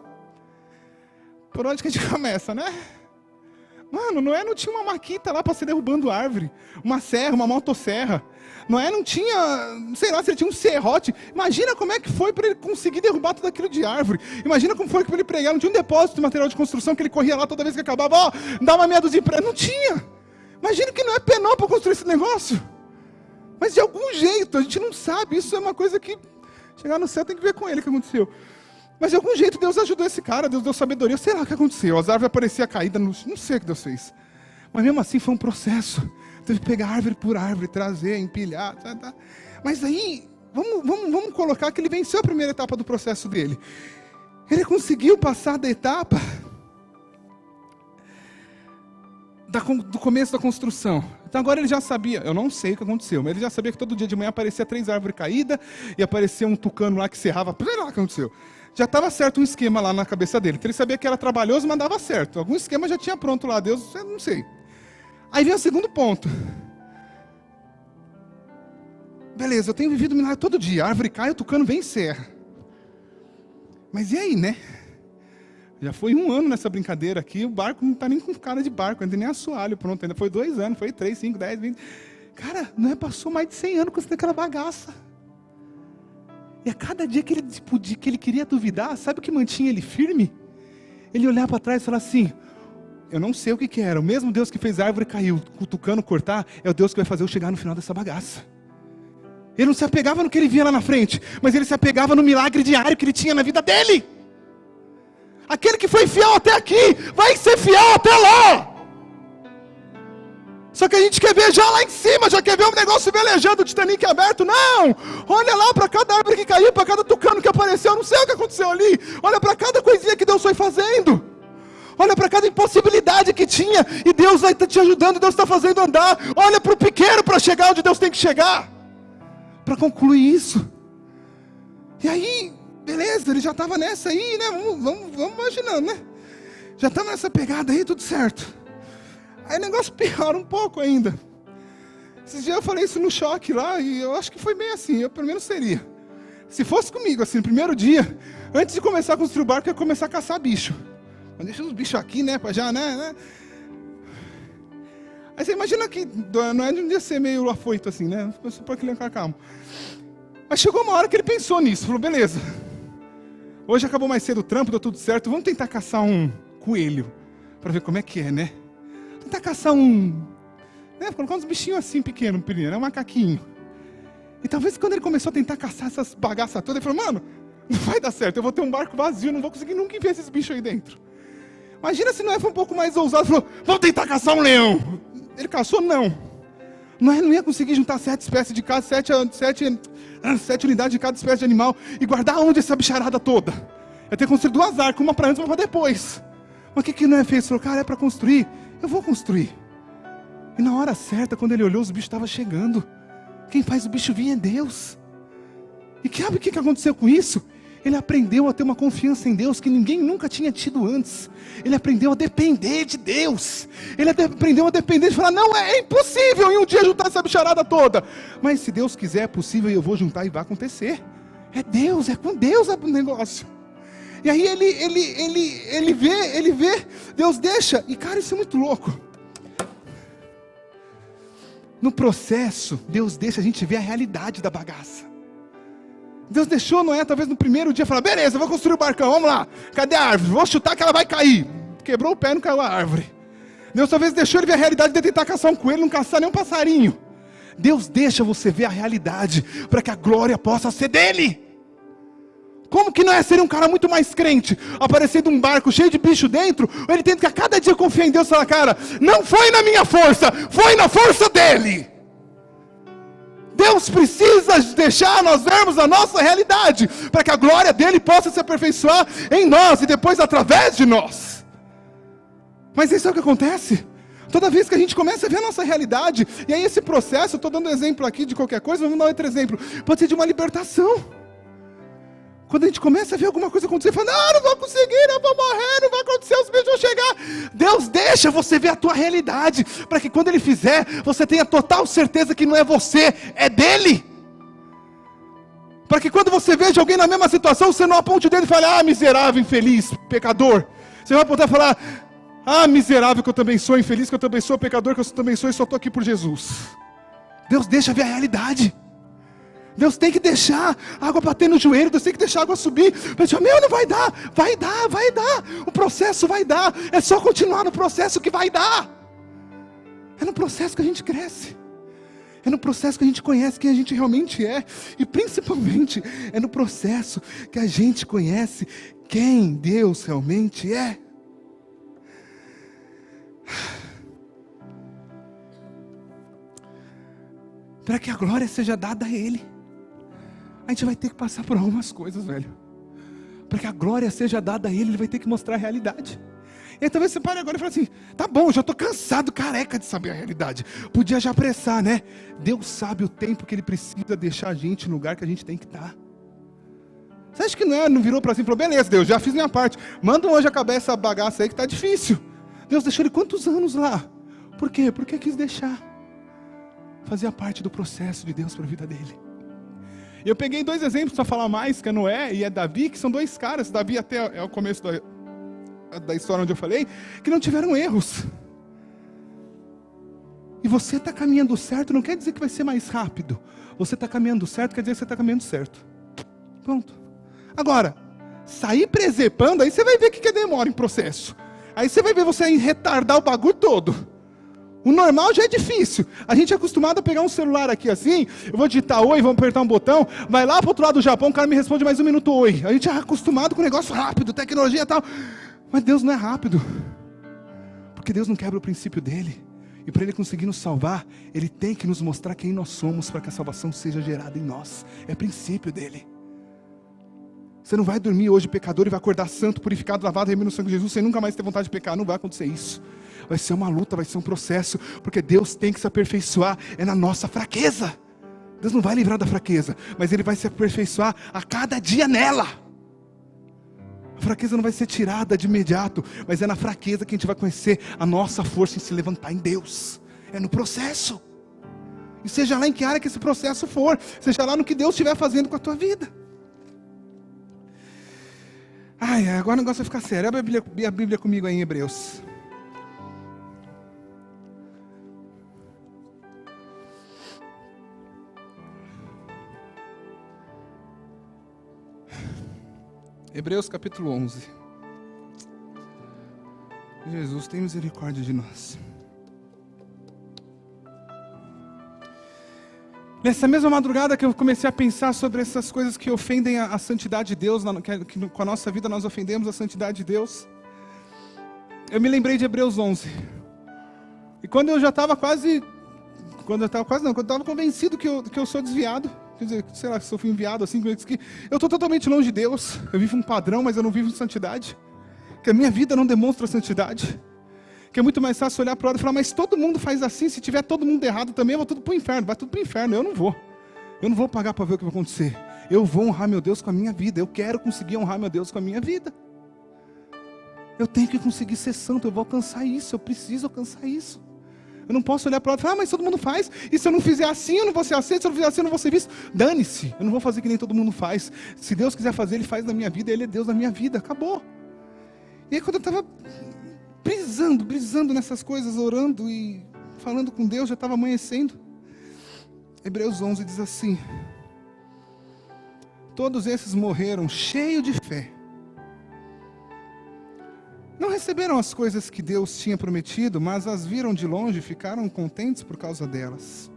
por onde que a gente começa, né? Mano, Noé não tinha uma maquita lá para ser derrubando árvore, uma serra, uma motosserra. Noé não tinha, sei lá, se ele tinha um serrote. Imagina como é que foi para ele conseguir derrubar tudo aquilo de árvore. Imagina como foi para ele pregar. Não tinha um depósito de material de construção que ele corria lá toda vez que acabava. Dá uma meia dúzia de prego. Não tinha. Imagina que não é penal para construir esse negócio. Mas de algum jeito, a gente não sabe, isso é uma coisa que chegar no céu tem que ver com ele o que aconteceu. Mas de algum jeito Deus ajudou esse cara, Deus deu sabedoria, sei lá o que aconteceu. As árvores apareciam caídas, não sei o que Deus fez. Mas mesmo assim foi um processo. Teve que pegar árvore por árvore, trazer, empilhar. Tá. Mas aí, vamos colocar que ele venceu a primeira etapa do processo dele. Ele conseguiu passar da etapa do começo da construção. Então agora ele já sabia, eu não sei o que aconteceu, mas ele já sabia que todo dia de manhã aparecia 3 árvores caídas, e aparecia um tucano lá que serrava, sei lá o que aconteceu. Já estava certo um esquema lá na cabeça dele. Então ele sabia que era trabalhoso, mas dava certo. Algum esquema já tinha pronto lá, Deus, eu não sei. Aí vem o segundo ponto. Beleza, eu tenho vivido milagre todo dia, a árvore cai, o tucano vem e serra. Mas e aí, né? Já foi 1 ano nessa brincadeira aqui, o barco não está nem com cara de barco, ainda nem assoalho, pronto, ainda foi 2 anos, foi 3, 5, 10, 20. Cara, não é, passou mais de 100 anos com aquela bagaça. E a cada dia que ele queria duvidar, sabe o que mantinha ele firme? Ele olhava para trás e falava assim, eu não sei o que era, o mesmo Deus que fez a árvore cair, o tucano cortar, é o Deus que vai fazer eu chegar no final dessa bagaça. Ele não se apegava no que ele via lá na frente, mas ele se apegava no milagre diário que ele tinha na vida dele. Aquele que foi fiel até aqui, vai ser fiel até lá. Só que a gente quer ver já lá em cima, já quer ver o negócio velejando, o Titanic aberto. Não, olha lá para cada árvore que caiu, para cada tucano que apareceu, não sei o que aconteceu ali. Olha para cada coisinha que Deus foi fazendo. Olha para cada impossibilidade que tinha, e Deus vai te ajudando, Deus está fazendo andar. Olha para o pequeno para chegar onde Deus tem que chegar, para concluir isso. E aí, beleza, ele já estava nessa aí, né? Vamos imaginando, né? Já estava nessa pegada aí, tudo certo. Aí o negócio piora um pouco ainda. Esses dias eu falei isso no choque lá, e eu acho que foi bem assim, eu pelo menos seria. Se fosse comigo, assim, no primeiro dia, antes de começar a construir o barco, eu ia começar a caçar bicho. Mas deixa os bichos aqui, né, pra já, né? Aí você imagina que não é de um dia ser meio afoito assim, né? Só para que ele ficar calmo. Mas chegou uma hora que ele pensou nisso, falou, beleza. Hoje acabou mais cedo o trampo, deu tudo certo, vamos tentar caçar um coelho, para ver como é que é, né? Tentar caçar colocar uns bichinhos assim pequenos, um macaquinho. E talvez quando ele começou a tentar caçar essas bagaças todas, ele falou, mano, não vai dar certo, eu vou ter um barco vazio, não vou conseguir nunca enfiar esses bichos aí dentro. Imagina se Noé foi um pouco mais ousado, falou, vamos tentar caçar um leão. Ele caçou, não. Noé não ia conseguir juntar 7 espécies de cada, 7 unidades de cada espécie de animal e guardar onde essa bicharada toda. Ia ter que construir 2 arcas, uma para antes e uma para depois. Mas o que Noé fez? Falou, cara, é para construir, eu vou construir. E na hora certa, quando ele olhou, os bichos estavam chegando. Quem faz o bicho vir é Deus. E sabe o que aconteceu com isso? Ele aprendeu a ter uma confiança em Deus que ninguém nunca tinha tido antes. Ele aprendeu a depender de Deus. Ele aprendeu a depender de falar, não, é impossível em um dia juntar essa bicharada toda. Mas se Deus quiser, é possível e eu vou juntar e vai acontecer. É Deus, é com Deus o negócio. E aí ele vê, Deus deixa. E cara, isso é muito louco. No processo, Deus deixa a gente ver a realidade da bagaça. Deus deixou Noé, talvez no primeiro dia, falar, beleza, eu vou construir o barcão, vamos lá. Cadê a árvore? Vou chutar que ela vai cair. Quebrou o pé e não caiu a árvore. Deus talvez deixou ele ver a realidade de tentar caçar um coelho, não caçar nenhum passarinho. Deus deixa você ver a realidade, para que a glória possa ser dele. Como que Noé seria um cara muito mais crente, aparecendo um barco cheio de bicho dentro, ou ele tendo que a cada dia confiar em Deus e falar, cara, não foi na minha força, foi na força dele. Deus precisa deixar nós vermos a nossa realidade, para que a glória dele possa se aperfeiçoar em nós, e depois através de nós. Mas isso é o que acontece, toda vez que a gente começa a ver a nossa realidade, e aí esse processo, eu estou dando exemplo aqui de qualquer coisa, vamos dar outro exemplo, pode ser de uma libertação. Quando a gente começa a ver alguma coisa acontecer, fala, não vou conseguir, eu vou morrer, não vai acontecer, os bichos vão chegar. Deus deixa você ver a tua realidade, para que quando Ele fizer, você tenha total certeza que não é você, é dEle. Para que quando você veja alguém na mesma situação, você não aponte o dedo e fale, miserável, infeliz, pecador. Você vai apontar e falar, miserável que eu também sou, infeliz que eu também sou, pecador que eu também sou, e só estou aqui por Jesus. Deus deixa ver a realidade. Deus tem que deixar a água bater no joelho, Deus tem que deixar a água subir. Mas não vai dar, vai dar, o processo vai dar, é só continuar no processo que vai dar. É no processo que a gente cresce. É no processo que a gente conhece quem a gente realmente é. E principalmente é no processo que a gente conhece quem Deus realmente é. Para que a glória seja dada a Ele, a gente vai ter que passar por algumas coisas, velho. Para que a glória seja dada a Ele vai ter que mostrar a realidade. E aí talvez você pare agora e fale assim, tá bom, já estou cansado, careca de saber a realidade. Podia já apressar, né? Deus sabe o tempo que Ele precisa deixar a gente no lugar que a gente tem que estar. Você acha que não virou para cima e falou, beleza, Deus, já fiz minha parte. Manda hoje acabar essa bagaça aí que tá difícil. Deus deixou Ele quantos anos lá? Por quê? Porque quis deixar. Fazia parte do processo de Deus para a vida dele. Eu peguei 2 exemplos para falar mais, que é Noé e é Davi, que são 2 caras. Davi até é o começo da história onde eu falei, que não tiveram erros. E você está caminhando certo, não quer dizer que vai ser mais rápido. Você está caminhando certo, quer dizer que você está caminhando certo. Pronto. Agora, sair presepando, aí você vai ver o que demora em processo. Aí você vai ver você retardar o bagulho todo. O normal já é difícil. A gente é acostumado a pegar um celular aqui assim, eu vou digitar oi, vamos apertar um botão, vai lá pro outro lado do Japão, o cara me responde mais 1 minuto oi. A gente é acostumado com negócio rápido, tecnologia e tal. Mas Deus não é rápido. Porque Deus não quebra o princípio dele. E para Ele conseguir nos salvar, Ele tem que nos mostrar quem nós somos para que a salvação seja gerada em nós. É princípio dele. Você não vai dormir hoje pecador e vai acordar santo, purificado, lavado, remido no sangue de Jesus, sem nunca mais ter vontade de pecar. Não vai acontecer isso. Vai ser uma luta, vai ser um processo, porque Deus tem que se aperfeiçoar, é na nossa fraqueza. Deus não vai livrar da fraqueza, mas Ele vai se aperfeiçoar a cada dia nela. A fraqueza não vai ser tirada de imediato, mas é na fraqueza que a gente vai conhecer a nossa força em se levantar em Deus. É no processo. E seja lá em que área que esse processo for, seja lá no que Deus estiver fazendo com a tua vida. Agora o negócio vai ficar sério. Abre a Bíblia comigo aí em Hebreus. Hebreus capítulo 11. Jesus, tem misericórdia de nós. Nessa mesma madrugada que eu comecei a pensar sobre essas coisas que ofendem a santidade de Deus, que com a nossa vida nós ofendemos a santidade de Deus, eu me lembrei de Hebreus 11. E quando eu estava convencido que eu sou desviado, quer dizer, sei lá, se eu fui enviado assim, que eu estou totalmente longe de Deus, eu vivo um padrão, mas eu não vivo em santidade, que a minha vida não demonstra santidade, que é muito mais fácil olhar para o lado e falar, mas todo mundo faz assim, se tiver todo mundo errado também, eu vou tudo para o inferno, vai tudo para o inferno, eu não vou pagar para ver o que vai acontecer, eu vou honrar meu Deus com a minha vida, eu quero conseguir honrar meu Deus com a minha vida, eu tenho que conseguir ser santo, eu vou alcançar isso, eu preciso alcançar isso. Eu não posso olhar para o lado e falar, mas todo mundo faz, e se eu não fizer assim, eu não vou ser aceito, se eu não fizer assim, eu não vou ser visto. Dane-se, eu não vou fazer que nem todo mundo faz. Se Deus quiser fazer, Ele faz na minha vida, Ele é Deus na minha vida, acabou. E aí quando eu estava brisando nessas coisas, orando e falando com Deus, já estava amanhecendo. Hebreus 11 diz assim, todos esses morreram cheios de fé. Não receberam as coisas que Deus tinha prometido, mas as viram de longe e ficaram contentes por causa delas.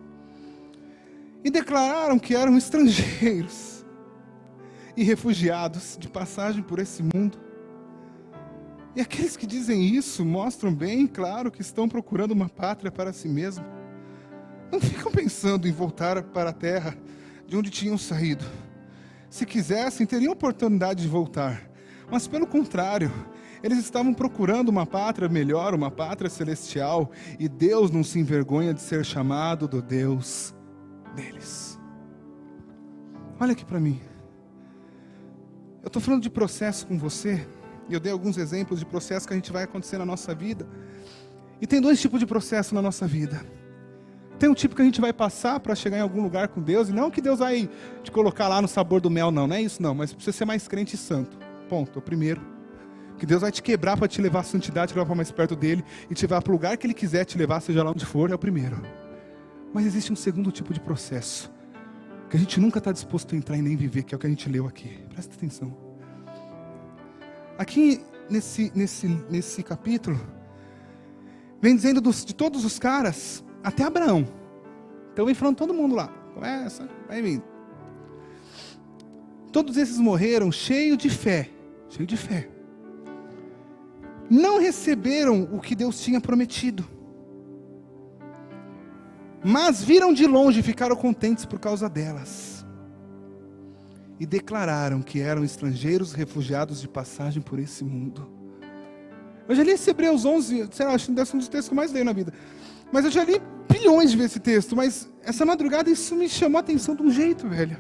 E declararam que eram estrangeiros e refugiados de passagem por esse mundo. E aqueles que dizem isso mostram bem claro que estão procurando uma pátria para si mesmo. Não ficam pensando em voltar para a terra de onde tinham saído. Se quisessem, teriam oportunidade de voltar. Mas pelo contrário, eles estavam procurando uma pátria melhor, uma pátria celestial, e Deus não se envergonha de ser chamado do Deus deles. Olha aqui para mim. Eu estou falando de processo com você, e eu dei alguns exemplos de processo que a gente vai acontecer na nossa vida. E tem 2 tipos de processo na nossa vida. Tem um tipo que a gente vai passar para chegar em algum lugar com Deus, e não que Deus vai te colocar lá no sabor do mel, não é isso não, mas precisa ser mais crente e santo. Ponto, é o primeiro. Que Deus vai te quebrar para te levar à santidade, te levar para mais perto dele, e te levar para o lugar que Ele quiser te levar, seja lá onde for, é o primeiro. Mas existe um segundo tipo de processo, que a gente nunca está disposto a entrar e nem viver, que é o que a gente leu aqui. Presta atenção. Aqui nesse capítulo, Vem dizendo de todos os caras, até Abraão. Então vem falando todo mundo lá. Começa, vai vindo. Todos esses morreram cheios de fé. Cheio de fé. Não receberam o que Deus tinha prometido. Mas viram de longe e ficaram contentes por causa delas. E declararam que eram estrangeiros refugiados de passagem por esse mundo. Eu já li esse Hebreus 11, sei lá, acho que deve ser um dos textos que eu mais leio na vida. Mas eu já li bilhões de vezes esse texto, mas essa madrugada isso me chamou a atenção de um jeito, velho.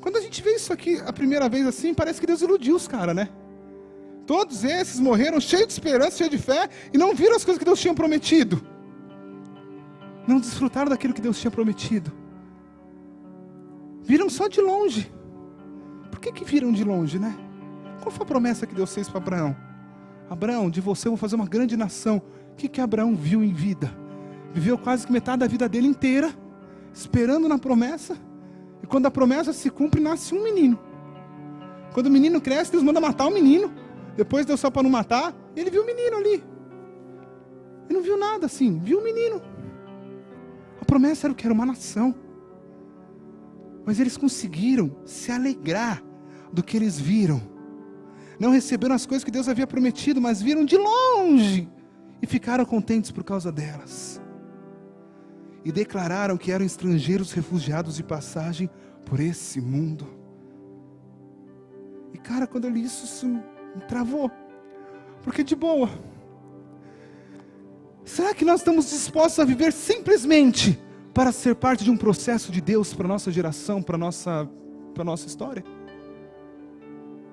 Quando a gente vê isso aqui a primeira vez assim, parece que Deus iludiu os caras, né? Todos esses morreram cheios de esperança, cheios de fé, e não viram as coisas que Deus tinha prometido. Não desfrutaram daquilo que Deus tinha prometido. Viram só de longe. Por que viram de longe, né? Qual foi a promessa que Deus fez para Abraão? Abraão, de você eu vou fazer uma grande nação. O que Abraão viu em vida? Viveu quase que metade da vida dele inteira, esperando na promessa. E quando a promessa se cumpre, nasce um menino. Quando o menino cresce, Deus manda matar o menino. Depois Deus só para não matar, ele viu o menino ali. Ele não viu nada assim, viu o menino. A promessa era o que? Era uma nação. Mas eles conseguiram se alegrar do que eles viram. Não receberam as coisas que Deus havia prometido, mas viram de longe e ficaram contentes por causa delas. E declararam que eram estrangeiros refugiados de passagem por esse mundo. E cara, quando eu li isso me travou. Porque de boa, será que nós estamos dispostos a viver simplesmente para ser parte de um processo de Deus para a nossa geração, para a nossa história?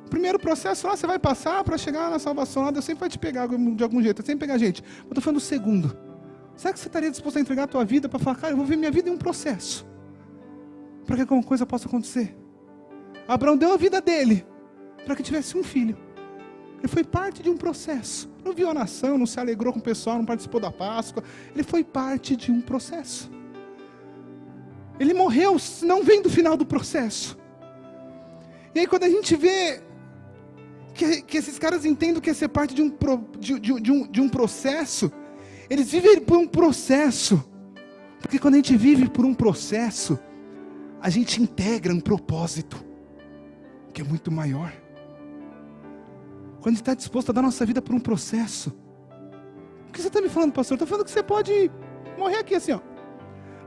O primeiro processo lá você vai passar para chegar na salvação lá, Deus sempre vai te pegar de algum jeito, sempre pegar gente. Eu estou falando do segundo. Será que você estaria disposto a entregar a tua vida para falar, cara, eu vou ver minha vida em um processo, para que alguma coisa possa acontecer? Abraão deu a vida dele para que tivesse um filho. Ele foi parte de um processo. Não viu a nação, não se alegrou com o pessoal, não participou da Páscoa. Ele foi parte de um processo. Ele morreu, não vem do final do processo. E aí quando a gente vê que esses caras entendem que é ser parte de um processo, eles vivem por um processo. Porque quando a gente vive por um processo, a gente integra um propósito que é muito maior. Quando a gente está disposto a dar nossa vida por um processo. O que você está me falando, pastor? Eu estou falando que você pode morrer aqui assim, ó,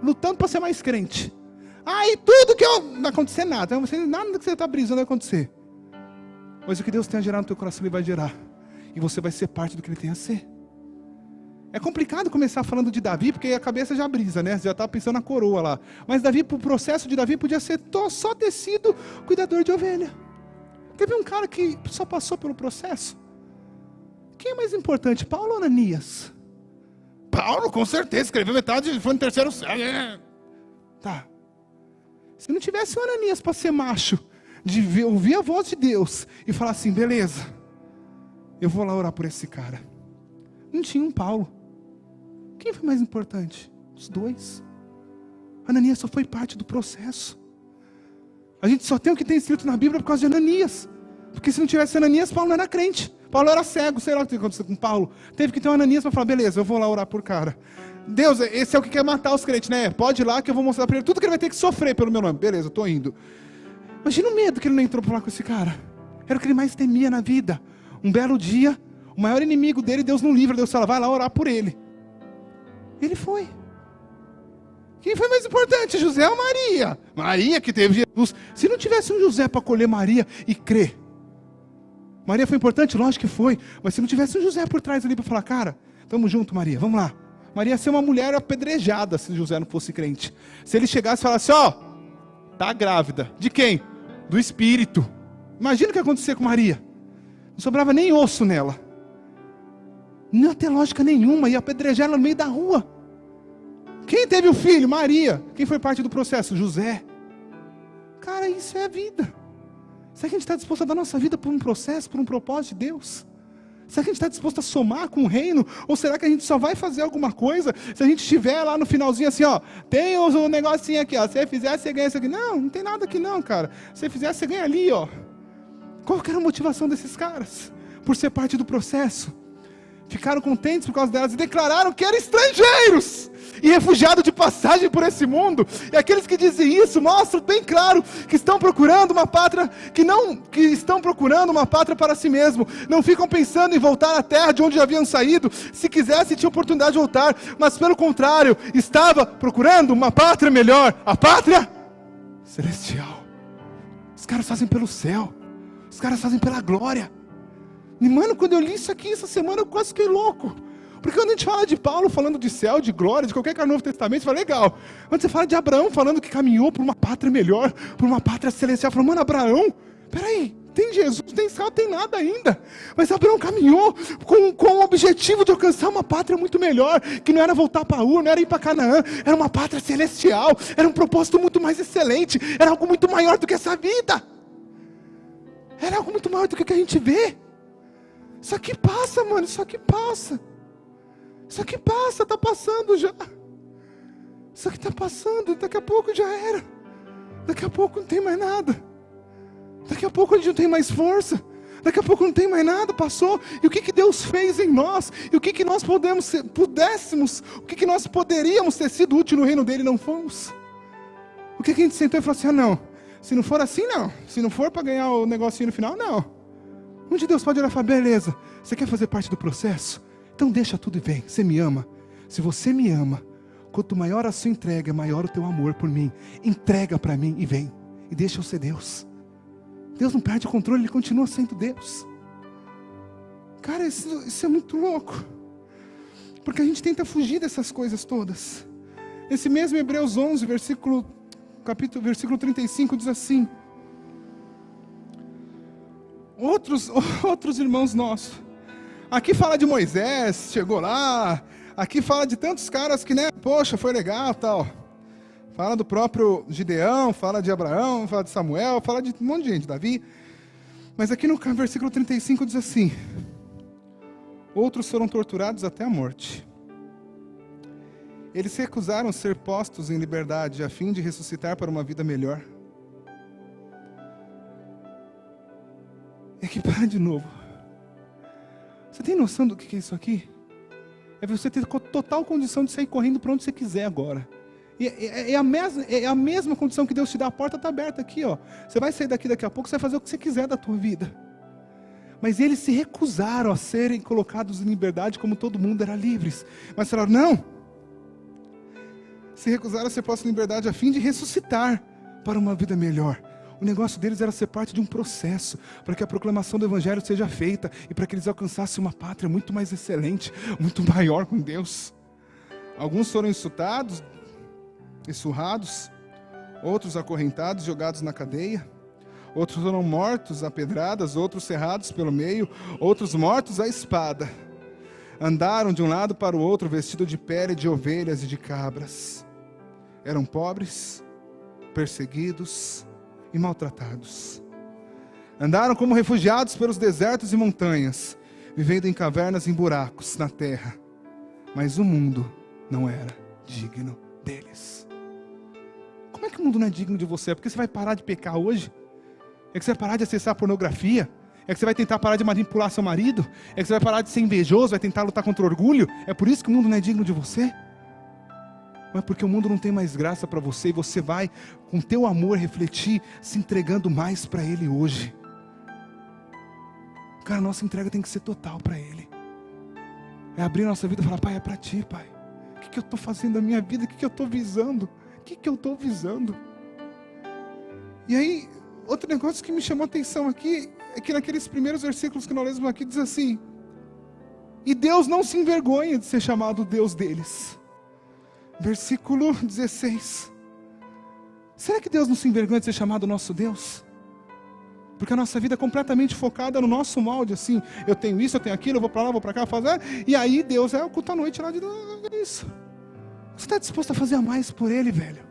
lutando para ser mais crente. E tudo que não vai acontecer nada. Nada que você está brisando vai acontecer. Mas o que Deus tem a gerar no teu coração, Ele vai gerar. E você vai ser parte do que Ele tem a ser. É complicado começar falando de Davi, porque a cabeça já brisa, né? Você já está pensando na coroa lá. Mas Davi, o processo de Davi podia ser só ter sido cuidador de ovelha. Teve um cara que só passou pelo processo. Quem é mais importante, Paulo ou Ananias? Paulo, com certeza, escreveu metade, foi no terceiro céu. Tá. Se não tivesse o Ananias para ser macho, de ouvir a voz de Deus e falar assim, beleza, eu vou lá orar por esse cara. Não tinha um Paulo. Quem foi mais importante? Os dois. Ananias só foi parte do processo. A gente só tem o que tem escrito na Bíblia por causa de Ananias. Porque se não tivesse Ananias, Paulo não era crente. Paulo era cego, sei lá o que aconteceu com Paulo. Teve que ter um Ananias para falar, beleza, eu vou lá orar por cara. Deus, esse é o que quer matar os crentes, né? Pode ir lá que eu vou mostrar para ele tudo que ele vai ter que sofrer pelo meu nome. Beleza, eu estou indo. Imagina o medo que ele não entrou para falar com esse cara. Era o que ele mais temia na vida. Um belo dia, o maior inimigo dele, Deus não livra. Deus fala, vai lá orar por ele. Ele foi. Quem foi mais importante, José ou Maria? Maria que teve Jesus. Se não tivesse um José para acolher Maria e crer. Maria foi importante? Lógico que foi. Mas se não tivesse um José por trás ali para falar, cara, tamo junto Maria, vamos lá. Maria ia ser uma mulher apedrejada se José não fosse crente. Se ele chegasse e falasse, tá grávida. De quem? Do Espírito. Imagina o que ia acontecer com Maria. Não sobrava nem osso nela. Não ia ter lógica nenhuma, ia apedrejar ela no meio da rua. Quem teve o filho? Maria. Quem foi parte do processo? José. Cara, isso é a vida. Será que a gente está disposto a dar nossa vida por um processo, por um propósito de Deus? Será que a gente está disposto a somar com o reino? Ou será que a gente só vai fazer alguma coisa se a gente estiver lá no finalzinho assim, tem um negocinho aqui, se você fizer, você ganha isso aqui. Não, não tem nada aqui não, cara. Se você fizer, você ganha ali, Qual que era a motivação desses caras? Por ser parte do processo. ficaram contentes por causa delas e declararam que eram estrangeiros e refugiados de passagem por esse mundo. E aqueles que dizem isso mostram bem claro que estão procurando uma pátria, que estão procurando uma pátria para si mesmo. Não ficam pensando em voltar à terra de onde já haviam saído. Se quisessem, tinham oportunidade de voltar, mas pelo contrário, estava procurando uma pátria melhor, a pátria celestial. Os caras fazem pelo céu, os caras fazem pela glória. E mano, quando eu li isso aqui essa semana, eu quase fiquei louco. Porque quando a gente fala de Paulo falando de céu, de glória, de qualquer cara no Novo Testamento, você fala, legal. Quando você fala de Abraão falando que caminhou por uma pátria melhor, por uma pátria celestial, fala, mano, Abraão, peraí, tem Jesus, tem céu, tem nada ainda. Mas Abraão caminhou com o objetivo de alcançar uma pátria muito melhor, que não era voltar para Ur, não era ir para Canaã, era uma pátria celestial, era um propósito muito mais excelente, era algo muito maior do que essa vida. Era algo muito maior do que a gente vê. Isso aqui passa, mano, isso aqui passa. Isso aqui passa, está passando já. Isso aqui está passando, daqui a pouco já era. Daqui a pouco não tem mais nada. Daqui a pouco a gente não tem mais força. Daqui a pouco não tem mais nada, passou. E o que Deus fez em nós? E o que nós pudéssemos, o que nós poderíamos ter sido útil no reino dele, não fomos? O que a gente sentou e falou assim, não. Se não for assim, não. Se não for para ganhar o negocinho no final, não. Onde Deus pode olhar e falar, beleza, você quer fazer parte do processo? Então deixa tudo e vem, você me ama. Se você me ama, quanto maior a sua entrega, maior o teu amor por mim. Entrega para mim e vem. E deixa eu ser Deus. Deus não perde o controle, Ele continua sendo Deus. Cara, isso é muito louco. Porque a gente tenta fugir dessas coisas todas. Esse mesmo Hebreus 11, versículo 35 diz assim. Outros irmãos nossos. Aqui fala de Moisés, chegou lá. Aqui fala de tantos caras que, né, poxa, foi legal, tal. Fala do próprio Gideão, fala de Abraão, fala de Samuel, fala de um monte de gente, Davi. Mas aqui no versículo 35 diz assim: outros foram torturados até a morte. Eles recusaram ser postos em liberdade a fim de ressuscitar para uma vida melhor. E aqui para de novo. Você tem noção do que é isso aqui? É você ter total condição de sair correndo para onde você quiser agora. É a mesma condição que Deus te dá, a porta está aberta aqui, ó. Você vai sair daqui a pouco, você vai fazer o que você quiser da tua vida. Mas eles se recusaram a serem colocados em liberdade como todo mundo era livres. Mas falaram, não. Se recusaram a ser postos em liberdade a fim de ressuscitar para uma vida melhor. O negócio deles era ser parte de um processo, para que a proclamação do Evangelho seja feita, e para que eles alcançassem uma pátria muito mais excelente, muito maior com Deus. Alguns foram insultados, surrados, outros acorrentados, jogados na cadeia, outros foram mortos a pedradas, outros cerrados pelo meio, outros mortos à espada. Andaram de um lado para o outro vestidos de pele de ovelhas e de cabras. Eram pobres, perseguidos e maltratados. Andaram como refugiados pelos desertos e montanhas, vivendo em cavernas e em buracos na terra. Mas o mundo não era digno deles. Como é que o mundo não é digno de você? É porque você vai parar de pecar hoje? É que você vai parar de acessar a pornografia? É que você vai tentar parar de manipular seu marido? É que você vai parar de ser invejoso, vai tentar lutar contra o orgulho? É por isso que o mundo não é digno de você? Mas porque o mundo não tem mais graça para você, e você vai, com teu amor, refletir, se entregando mais para Ele hoje. Cara, nossa entrega tem que ser total para Ele. É abrir nossa vida e falar, Pai, é para Ti, Pai. O que eu estou fazendo da minha vida? O que eu estou visando? O que eu estou visando? E aí, outro negócio que me chamou a atenção aqui, é que naqueles primeiros versículos que nós lemos aqui, diz assim: e Deus não se envergonha de ser chamado Deus deles. Versículo 16. Será que Deus não se envergonha de ser chamado nosso Deus? Porque a nossa vida é completamente focada no nosso molde, assim, eu tenho isso, eu tenho aquilo, eu vou para lá, vou para cá, fazer, e aí Deus é o culto à noite lá de isso. Você está disposto a fazer a mais por Ele, velho?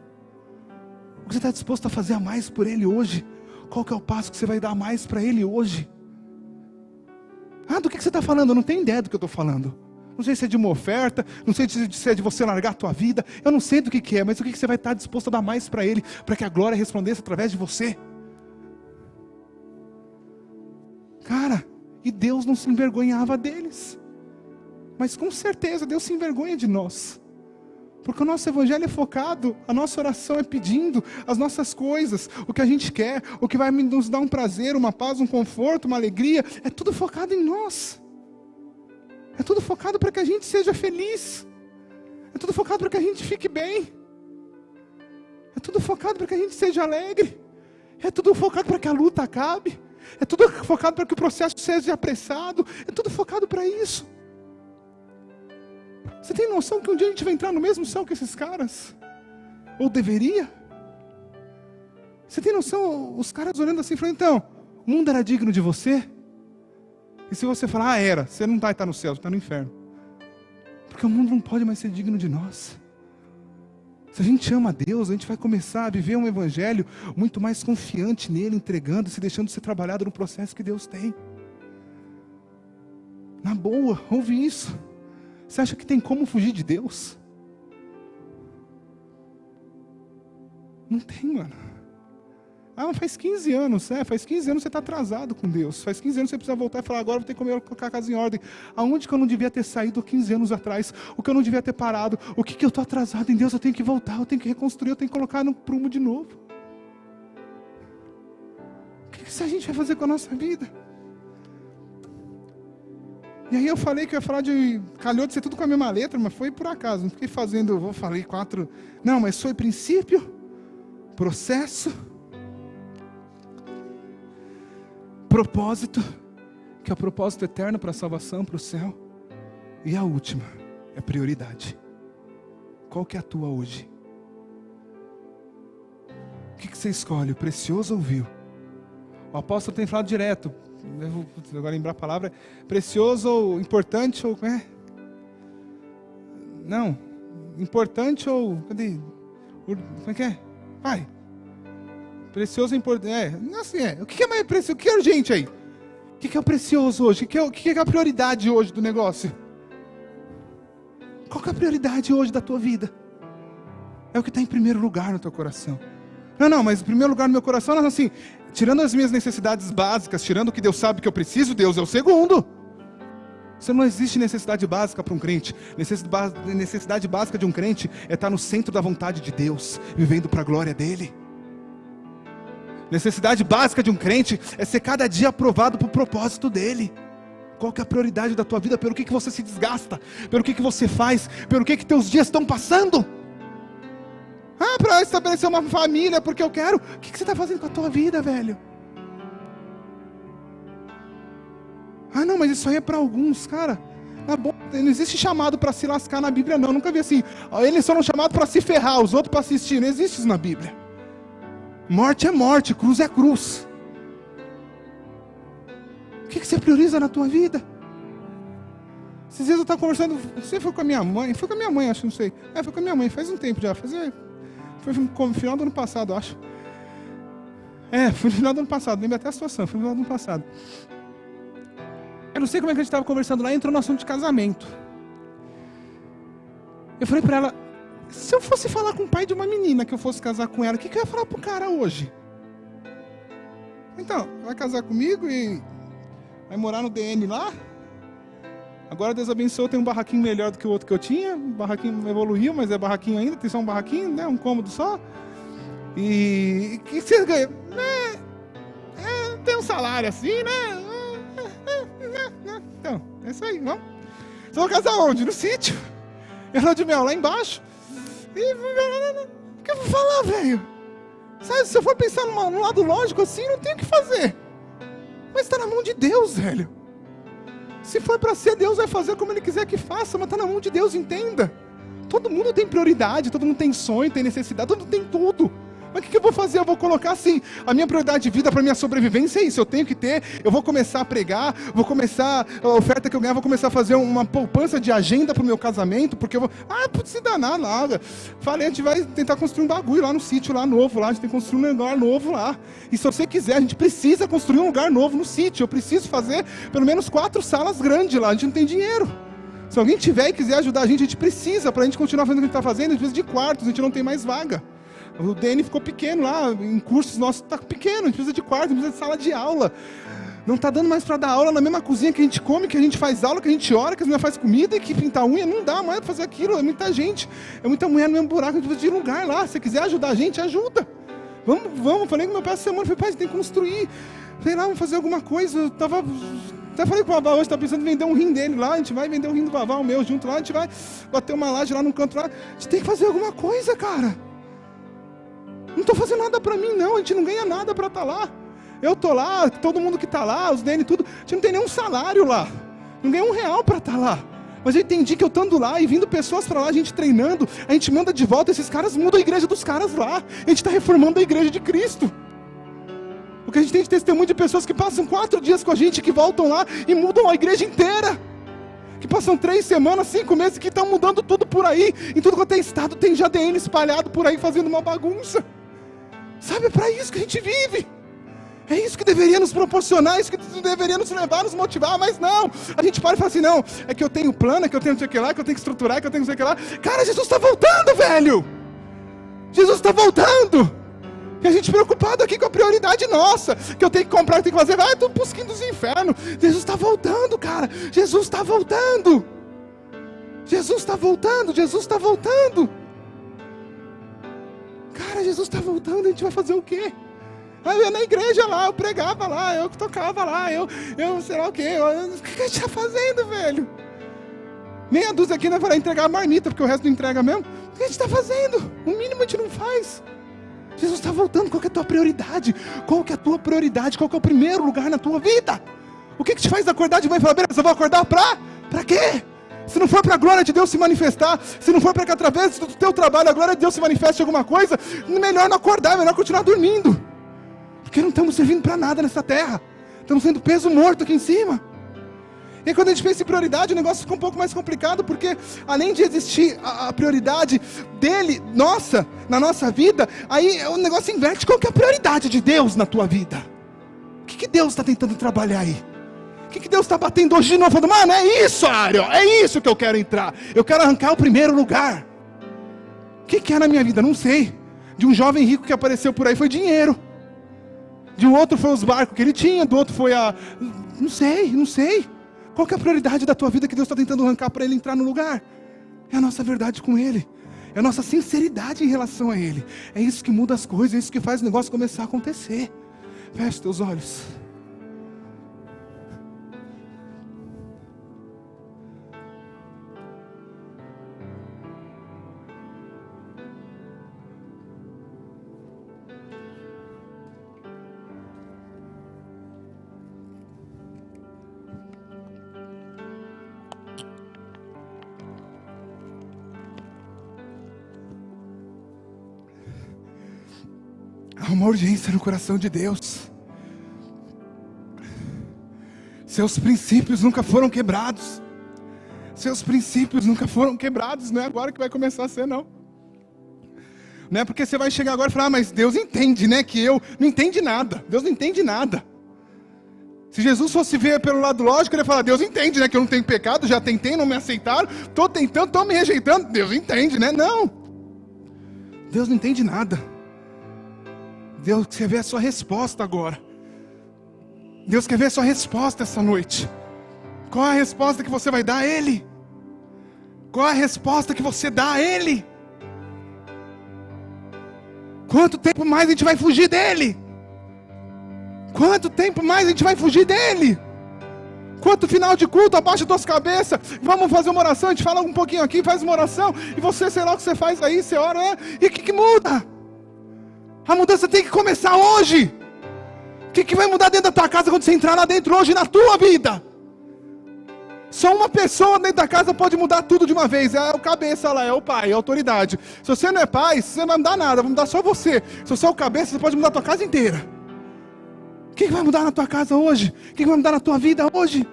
Você está disposto a fazer a mais por Ele hoje? Qual que é o passo que você vai dar mais para Ele hoje? Ah, do que você está falando? Eu não tenho ideia do que eu estou falando. Não sei se é de uma oferta, não sei se é de você largar a tua vida, eu não sei do que é, mas o que você vai estar disposto a dar mais para Ele, para que a glória resplandeça através de você? Cara, e Deus não se envergonhava deles. Mas com certeza Deus se envergonha de nós. Porque o nosso evangelho é focado, a nossa oração é pedindo as nossas coisas, o que a gente quer, o que vai nos dar um prazer, uma paz, um conforto, uma alegria, é tudo focado em nós. É tudo focado para que a gente seja feliz. É tudo focado para que a gente fique bem. É tudo focado para que a gente seja alegre. É tudo focado para que a luta acabe. É tudo focado para que o processo seja apressado. É tudo focado para isso. Você tem noção que um dia a gente vai entrar no mesmo céu que esses caras? Ou deveria? Você tem noção, os caras olhando assim, falando, então, o mundo era digno de você? E se você falar, era, você não vai estar no céu, você está no inferno. Porque o mundo não pode mais ser digno de nós. Se a gente ama a Deus, a gente vai começar a viver um evangelho muito mais confiante nele, entregando, se deixando ser trabalhado no processo que Deus tem. Na boa, ouve isso. Você acha que tem como fugir de Deus? Não tem, mano. Ah, mas faz 15 anos, faz 15 anos você está atrasado com Deus. Faz 15 anos você precisa voltar e falar, agora vou ter que colocar a casa em ordem. Aonde que eu não devia ter saído 15 anos atrás? O que eu não devia ter parado? O que eu estou atrasado em Deus? Eu tenho que voltar, eu tenho que reconstruir, eu tenho que colocar no prumo de novo. O que a gente vai fazer com a nossa vida? E aí eu falei que eu ia falar calhou de ser tudo com a mesma letra, mas foi por acaso, não fiquei fazendo, falei 4, não, mas foi princípio, processo, propósito, que é o propósito eterno para a salvação, para o céu, e a última, é prioridade. Qual que é a tua hoje? O que você escolhe, o precioso ou o vil? O apóstolo tem falado direto, eu vou agora lembrar a palavra, precioso ou importante ou... Não, importante ou... Cadê? Como é que é? Vai. Precioso ou importante... não assim o que é mais precioso? O que é urgente aí? O que é o precioso hoje? O que é a prioridade hoje do negócio? Qual que é a prioridade hoje da tua vida? É o que está em primeiro lugar no teu coração. Não, mas em primeiro lugar no meu coração, não, assim, tirando as minhas necessidades básicas, tirando o que Deus sabe que eu preciso, Deus é o segundo. Você não existe necessidade básica para um crente. Necessidade básica de um crente é estar no centro da vontade de Deus, vivendo para a glória dEle. Necessidade básica de um crente é ser cada dia aprovado para o propósito dEle. Qual que é a prioridade da tua vida? Pelo que você se desgasta? Pelo que você faz? Pelo que teus dias estão passando? Para estabelecer uma família, porque eu quero. O que você está fazendo com a tua vida, velho? Não, mas isso aí é para alguns, cara. Bom, não existe chamado para se lascar na Bíblia, não. Nunca vi assim. Eles são chamados para se ferrar, os outros para assistir. Não existe isso na Bíblia. Morte é morte, cruz é cruz. O que você prioriza na tua vida? Esses dias eu estava conversando. Você foi com a minha mãe? Foi com a minha mãe, acho, não sei. Foi com a minha mãe, faz um tempo já. Foi no final do ano passado, acho. Foi no final do ano passado, lembro até a situação, foi no final do ano passado. Eu não sei como é que a gente estava conversando lá, entrou no assunto de casamento. Eu falei pra ela, se eu fosse falar com o pai de uma menina que eu fosse casar com ela, o que eu ia falar pro cara hoje? Então, vai casar comigo e vai morar no DN lá? Agora Deus abençoou, tem um barraquinho melhor do que o outro que eu tinha. O barraquinho evoluiu, mas é barraquinho ainda, tem só um barraquinho, né? Um cômodo só. E o que você ganha? Tem um salário assim, né? Então, é isso aí, vamos. Vocês vão casar onde? No sítio. Lua de mel lá embaixo. O que eu vou falar, velho? Sabe, se eu for pensar no lado lógico assim, não tem o que fazer. Mas está na mão de Deus, velho. Se for para ser, Deus vai fazer como Ele quiser que faça, mas está na mão de Deus, entenda. Todo mundo tem prioridade, todo mundo tem sonho, tem necessidade, todo mundo tem tudo. Mas o que eu vou fazer? Eu vou colocar assim, a minha prioridade de vida para minha sobrevivência é isso, eu tenho que ter, eu vou começar a pregar, vou começar, a oferta que eu ganhar, vou começar a fazer uma poupança de agenda para o meu casamento, porque eu vou, putz, se danar nada. Falei, a gente vai tentar construir um bagulho lá no sítio, lá novo, lá, a gente tem que construir um lugar novo lá. E se você quiser, a gente precisa construir um lugar novo no sítio, eu preciso fazer pelo menos 4 salas grandes lá, a gente não tem dinheiro. Se alguém tiver e quiser ajudar a gente precisa, para a gente continuar fazendo o que a gente está fazendo, a gente precisa de quartos, a gente não tem mais vaga. O DN ficou pequeno lá, em cursos nossos está pequeno, a gente precisa de quarto, a gente precisa de sala de aula. Não está dando mais para dar aula na mesma cozinha que a gente come, que a gente faz aula, que a gente ora, que a gente faz comida e que pintar unha. Não dá mais para fazer aquilo, é muita gente. É muita mulher no mesmo buraco, a gente precisa de lugar lá. Se você quiser ajudar a gente, ajuda. Vamos. Falei com meu pai essa semana, falei, pai, você tem que construir. Sei lá, vamos fazer alguma coisa. Até falei com o Vavá hoje, tá pensando em vender um rim dele lá. A gente vai vender o rim do Vavá, o meu, junto lá. A gente vai bater uma laje lá no canto lá. A gente tem que fazer alguma coisa, cara. Não estou fazendo nada para mim, não. A gente não ganha nada para estar lá. Eu estou lá, todo mundo que está lá, os DN, tudo. A gente não tem nenhum salário lá. Não ganha R$1 para estar lá. Mas eu entendi que eu estando lá e vindo pessoas para lá, a gente treinando, a gente manda de volta, esses caras mudam a igreja dos caras lá. A gente está reformando a igreja de Cristo. Porque a gente tem de testemunho de pessoas que passam 4 dias com a gente, que voltam lá e mudam a igreja inteira. Que passam 3 semanas, 5 meses, que estão mudando tudo por aí. Em tudo quanto é estado tem JDN espalhado por aí, fazendo uma bagunça. Sabe, é para isso que a gente vive. É isso que deveria nos proporcionar, é isso que deveria nos levar, nos motivar, mas não. A gente para e fala assim, não, é que eu tenho plano, é que eu tenho não sei o que lá, que eu tenho que estruturar, que eu tenho não sei o que lá. Cara, Jesus está voltando, velho. Jesus está voltando. E a gente preocupado aqui com a prioridade nossa, que eu tenho que comprar, que eu tenho que fazer, vai tudo pros quintos dos infernos. Jesus está voltando, cara. Jesus está voltando. Jesus está voltando, Jesus está voltando. Cara, Jesus está voltando, a gente vai fazer o quê? Eu ia na igreja lá, eu pregava lá, eu tocava lá, eu sei lá o quê. O que a gente está fazendo, velho? Meia dúzia aqui não vai entregar a marmita, porque o resto não entrega mesmo. O que a gente está fazendo? O mínimo a gente não faz. Jesus está voltando, qual que é a tua prioridade? Qual que é a tua prioridade? Qual que é o primeiro lugar na tua vida? O que te faz acordar de manhã e falar, beleza, eu vou acordar pra quê? Se não for para a glória de Deus se manifestar, se não for para que através do teu trabalho a glória de Deus se manifeste em alguma coisa, melhor não acordar, melhor continuar dormindo. Porque não estamos servindo para nada nessa terra. Estamos sendo peso morto aqui em cima. E aí, quando a gente pensa em prioridade, o negócio fica um pouco mais complicado, porque além de existir a prioridade dele, nossa, na nossa vida, aí o negócio inverte. Qual que é a prioridade de Deus na tua vida? O que Deus está tentando trabalhar aí? O que Deus está batendo hoje de novo? Falando, mano, é isso, Ariel, é isso que eu quero entrar. Eu quero arrancar o primeiro lugar. O que é na minha vida? Não sei. De um jovem rico que apareceu por aí foi dinheiro. De um outro foi os barcos que ele tinha, do outro foi a... Não sei. Qual que é a prioridade da tua vida que Deus está tentando arrancar para ele entrar no lugar? É a nossa verdade com ele. É a nossa sinceridade em relação a ele. É isso que muda as coisas, é isso que faz o negócio começar a acontecer. Feche teus olhos. Há uma urgência no coração de Deus. Seus princípios nunca foram quebrados. Seus princípios nunca foram quebrados. Não é agora que vai começar a ser, não. Não é porque você vai chegar agora e falar, mas Deus entende, né? Que eu não entende nada. Deus não entende nada. Se Jesus fosse ver pelo lado lógico, ele ia falar, Deus entende, né? Que eu não tenho pecado, já tentei, não me aceitaram. Estou tentando, estou me rejeitando. Deus entende, né? Não. Deus não entende nada. Deus quer ver a sua resposta agora. Deus quer ver a sua resposta essa noite. Qual é a resposta que você vai dar a Ele? Qual é a resposta que você dá a Ele? Quanto tempo mais a gente vai fugir dEle? Quanto tempo mais a gente vai fugir dEle? Quanto final de culto, abaixa tuas cabeças, vamos fazer uma oração, a gente fala um pouquinho aqui, faz uma oração, e você, sei lá o que você faz aí, você ora, né? E o que muda? A mudança tem que começar hoje. O que vai mudar dentro da tua casa quando você entrar lá dentro hoje na tua vida? Só uma pessoa dentro da casa pode mudar tudo de uma vez. É o cabeça lá, é o pai, é a autoridade. Se você não é pai, você não vai mudar nada, vai mudar só você. Se você é o cabeça, você pode mudar a tua casa inteira. O que vai mudar na tua casa hoje? O que vai mudar na tua vida hoje?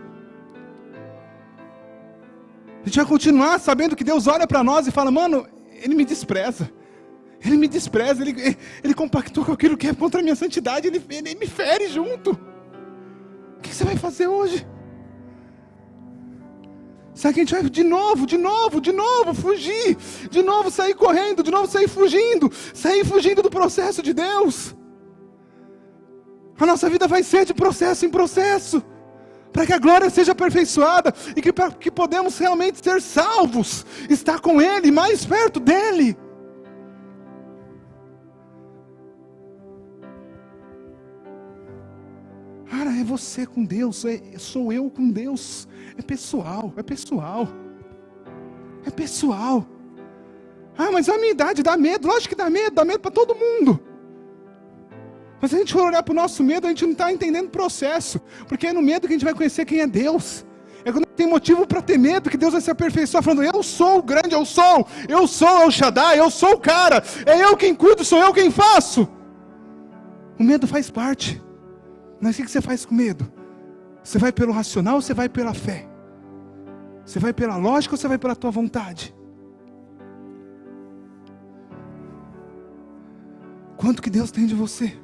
A gente vai continuar sabendo que Deus olha para nós e fala, mano, Ele me despreza. Ele me despreza, ele compactou com aquilo que é contra a minha santidade, ele me fere junto. O que você vai fazer hoje? Será que a gente vai de novo, fugir? De novo sair correndo, de novo sair fugindo do processo de Deus? A nossa vida vai ser de processo em processo, para que a glória seja aperfeiçoada e que podemos realmente ser salvos, estar com Ele, mais perto dEle. Cara, é você com Deus, sou eu com Deus, é pessoal, é pessoal, é pessoal. Ah, mas a minha idade dá medo, lógico que dá medo para todo mundo. Mas se a gente for olhar para o nosso medo, a gente não está entendendo o processo, porque é no medo que a gente vai conhecer quem é Deus. É quando tem motivo para ter medo, que Deus vai se aperfeiçoar, falando, eu sou o grande, eu sou El Shaddai, eu sou o cara, é eu quem cuido, sou eu quem faço. O medo faz parte. Mas o que você faz com medo? Você vai pelo racional ou você vai pela fé? Você vai pela lógica ou você vai pela tua vontade? Quanto que Deus tem de você?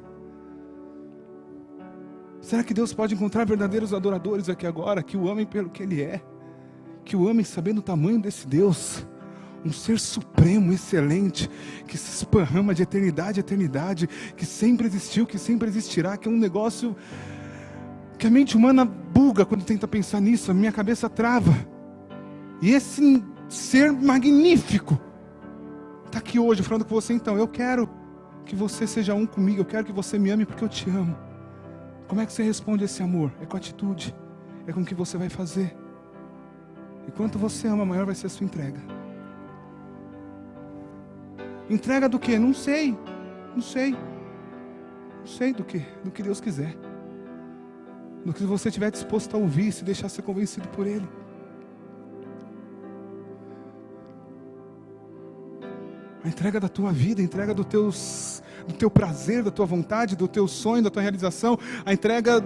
Será que Deus pode encontrar verdadeiros adoradores aqui agora, que o amem pelo que Ele é, que o amem sabendo o tamanho desse Deus, um ser supremo, excelente, que se esparrama de eternidade a eternidade, que sempre existiu, que sempre existirá, que é um negócio que a mente humana buga quando tenta pensar nisso, a minha cabeça trava. E esse ser magnífico está aqui hoje falando com você. Então, eu quero que você seja um comigo, eu quero que você me ame porque eu te amo. Como é que você responde a esse amor? É com atitude, é com o que você vai fazer. E quanto você ama, maior vai ser a sua entrega. Entrega do quê? Não sei do que Deus quiser. Do que você estiver disposto a ouvir, se deixar ser convencido por Ele. A entrega da tua vida, a entrega do teu prazer, da tua vontade, do teu sonho, da tua realização, a entrega,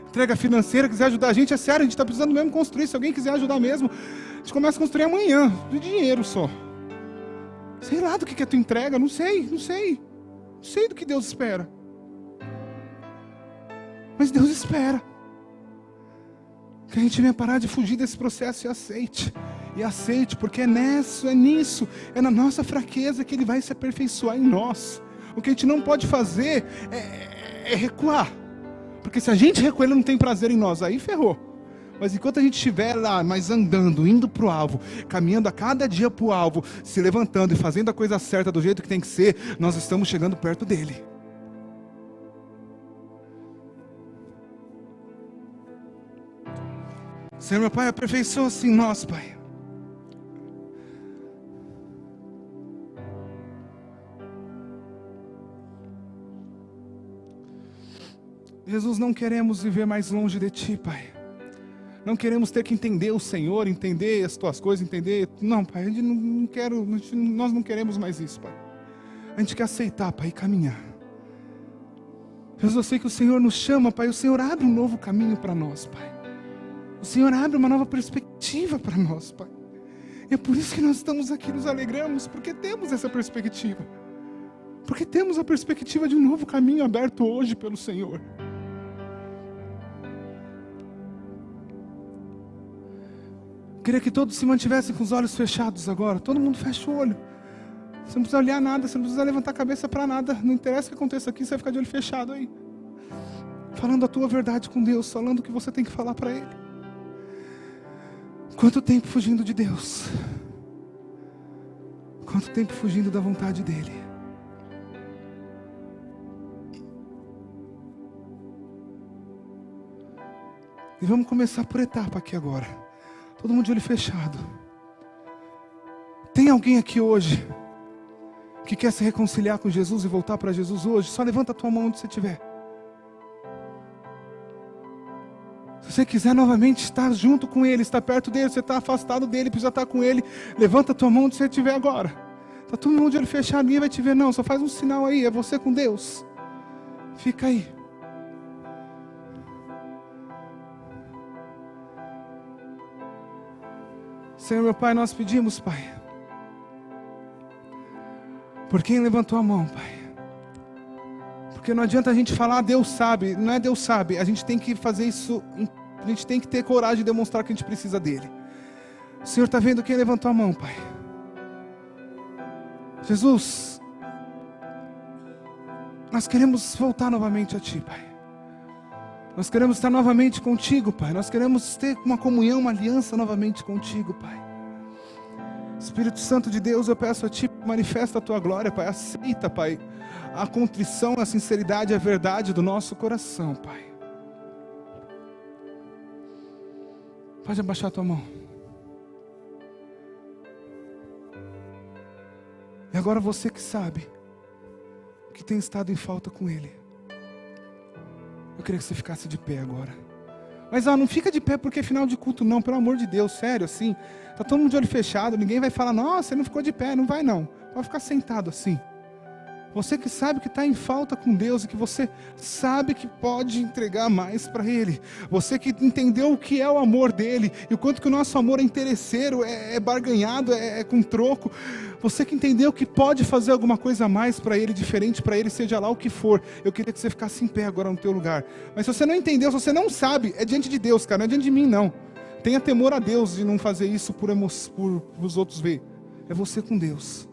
entrega financeira, quiser ajudar a gente, é sério, a gente está precisando mesmo construir. Se alguém quiser ajudar mesmo, a gente começa a construir amanhã, de dinheiro só. Sei lá do que é a tua entrega, não sei do que Deus espera. Mas Deus espera que a gente venha parar de fugir desse processo e aceite, porque é nisso, é na nossa fraqueza que Ele vai se aperfeiçoar em nós. O que a gente não pode fazer é recuar, porque se a gente recuar, Ele não tem prazer em nós, aí ferrou. Mas enquanto a gente estiver lá, mas andando, indo para o alvo, caminhando a cada dia para o alvo, se levantando e fazendo a coisa certa do jeito que tem que ser, nós estamos chegando perto dEle. Senhor, meu Pai, aperfeiçoa-se em nós, Pai. Jesus, não queremos viver mais longe de Ti, Pai. Não queremos ter que entender o Senhor, entender as Tuas coisas, entender... Não, Pai, nós não queremos mais isso, Pai. A gente quer aceitar, Pai, e caminhar. Jesus, eu sei que o Senhor nos chama, Pai. O Senhor abre um novo caminho para nós, Pai. O Senhor abre uma nova perspectiva para nós, Pai. E é por isso que nós estamos aqui, nos alegramos, porque temos essa perspectiva. Porque temos a perspectiva de um novo caminho aberto hoje pelo Senhor. Queria que todos se mantivessem com os olhos fechados agora. Todo mundo fecha o olho. Você não precisa olhar nada, você não precisa levantar a cabeça para nada. Não interessa o que aconteça aqui, você vai ficar de olho fechado aí. Falando a tua verdade com Deus, falando o que você tem que falar para Ele. Quanto tempo fugindo de Deus? Quanto tempo fugindo da vontade dEle? E vamos começar por etapa aqui agora. Todo mundo de olho fechado. Tem alguém aqui hoje que quer se reconciliar com Jesus e voltar para Jesus hoje? Só levanta a tua mão onde você estiver. Se você quiser novamente estar junto com Ele, estar perto dEle, você está afastado dEle, precisa estar com Ele, levanta a tua mão onde você estiver agora. Está todo mundo de olho fechado, ninguém vai te ver não, só faz um sinal aí, é você com Deus. Fica aí. Senhor, meu Pai, nós pedimos, Pai, por quem levantou a mão, Pai. Porque não adianta a gente falar, Deus sabe, não é Deus sabe, a gente tem que fazer isso, a gente tem que ter coragem de demonstrar que a gente precisa dEle. O Senhor está vendo quem levantou a mão, Pai. Jesus, Nós queremos voltar novamente a Ti, Pai. Nós queremos estar novamente contigo, Pai. Nós queremos ter uma comunhão, uma aliança novamente contigo, Pai. Espírito Santo de Deus, eu peço a Ti, manifesta a Tua glória, Pai. Aceita, Pai, a contrição, a sinceridade, a verdade do nosso coração, Pai. Pode abaixar a tua mão. E agora você que sabe que tem estado em falta com Ele, eu queria que você ficasse de pé agora. Mas não fica de pé porque é final de culto não, pelo amor de Deus, sério, assim. Tá todo mundo de olho fechado, ninguém vai falar, nossa, você não ficou de pé, não vai não. Pode ficar sentado assim. Você que sabe que está em falta com Deus e que você sabe que pode entregar mais para Ele. Você que entendeu o que é o amor dEle e o quanto que o nosso amor é interesseiro, é barganhado, é com troco. Você que entendeu que pode fazer alguma coisa a mais para Ele, diferente para Ele, seja lá o que for. Eu queria que você ficasse em pé agora no teu lugar. Mas se você não entendeu, se você não sabe, é diante de Deus, cara, não é diante de mim não. Tenha temor a Deus de não fazer isso por os outros ver. É você com Deus.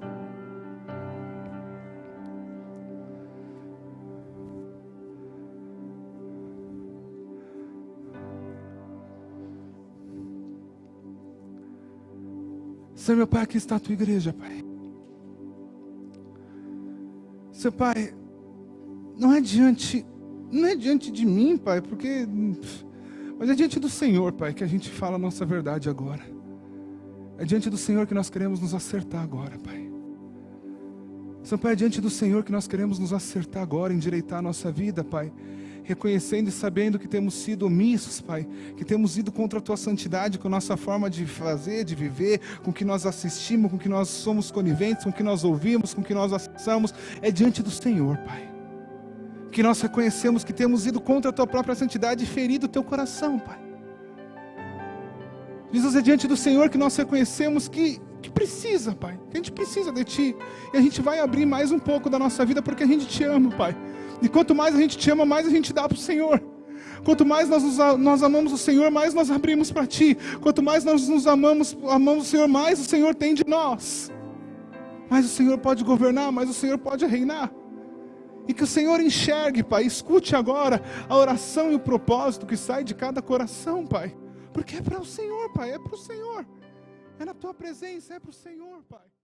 Senhor, meu Pai, aqui está a Tua igreja, Pai. Seu Pai, não é diante de mim, Pai, mas é diante do Senhor, Pai, que a gente fala a nossa verdade agora. É diante do Senhor que nós queremos nos acertar agora, Pai. Seu Pai, é diante do Senhor que nós queremos nos acertar agora, endireitar a nossa vida, Pai. Reconhecendo e sabendo que temos sido omissos, Pai, que temos ido contra a Tua santidade, com a nossa forma de fazer, de viver, com o que nós assistimos, com o que nós somos coniventes, com o que nós ouvimos, com o que nós acessamos, é diante do Senhor, Pai, que nós reconhecemos que temos ido contra a Tua própria santidade e ferido o Teu coração, Pai. Jesus, é diante do Senhor que nós reconhecemos que precisa, Pai, que a gente precisa de Ti, e a gente vai abrir mais um pouco da nossa vida, porque a gente Te ama, Pai. E quanto mais a gente Te ama, mais a gente dá para o Senhor. Quanto mais nós amamos o Senhor, mais nós abrimos para Ti. Quanto mais nós nos amamos o Senhor, mais o Senhor tem de nós. Mais o Senhor pode governar, mais o Senhor pode reinar. E que o Senhor enxergue, Pai, escute agora a oração e o propósito que sai de cada coração, Pai. Porque é para o Senhor, Pai, é para o Senhor. É na Tua presença, é para o Senhor, Pai.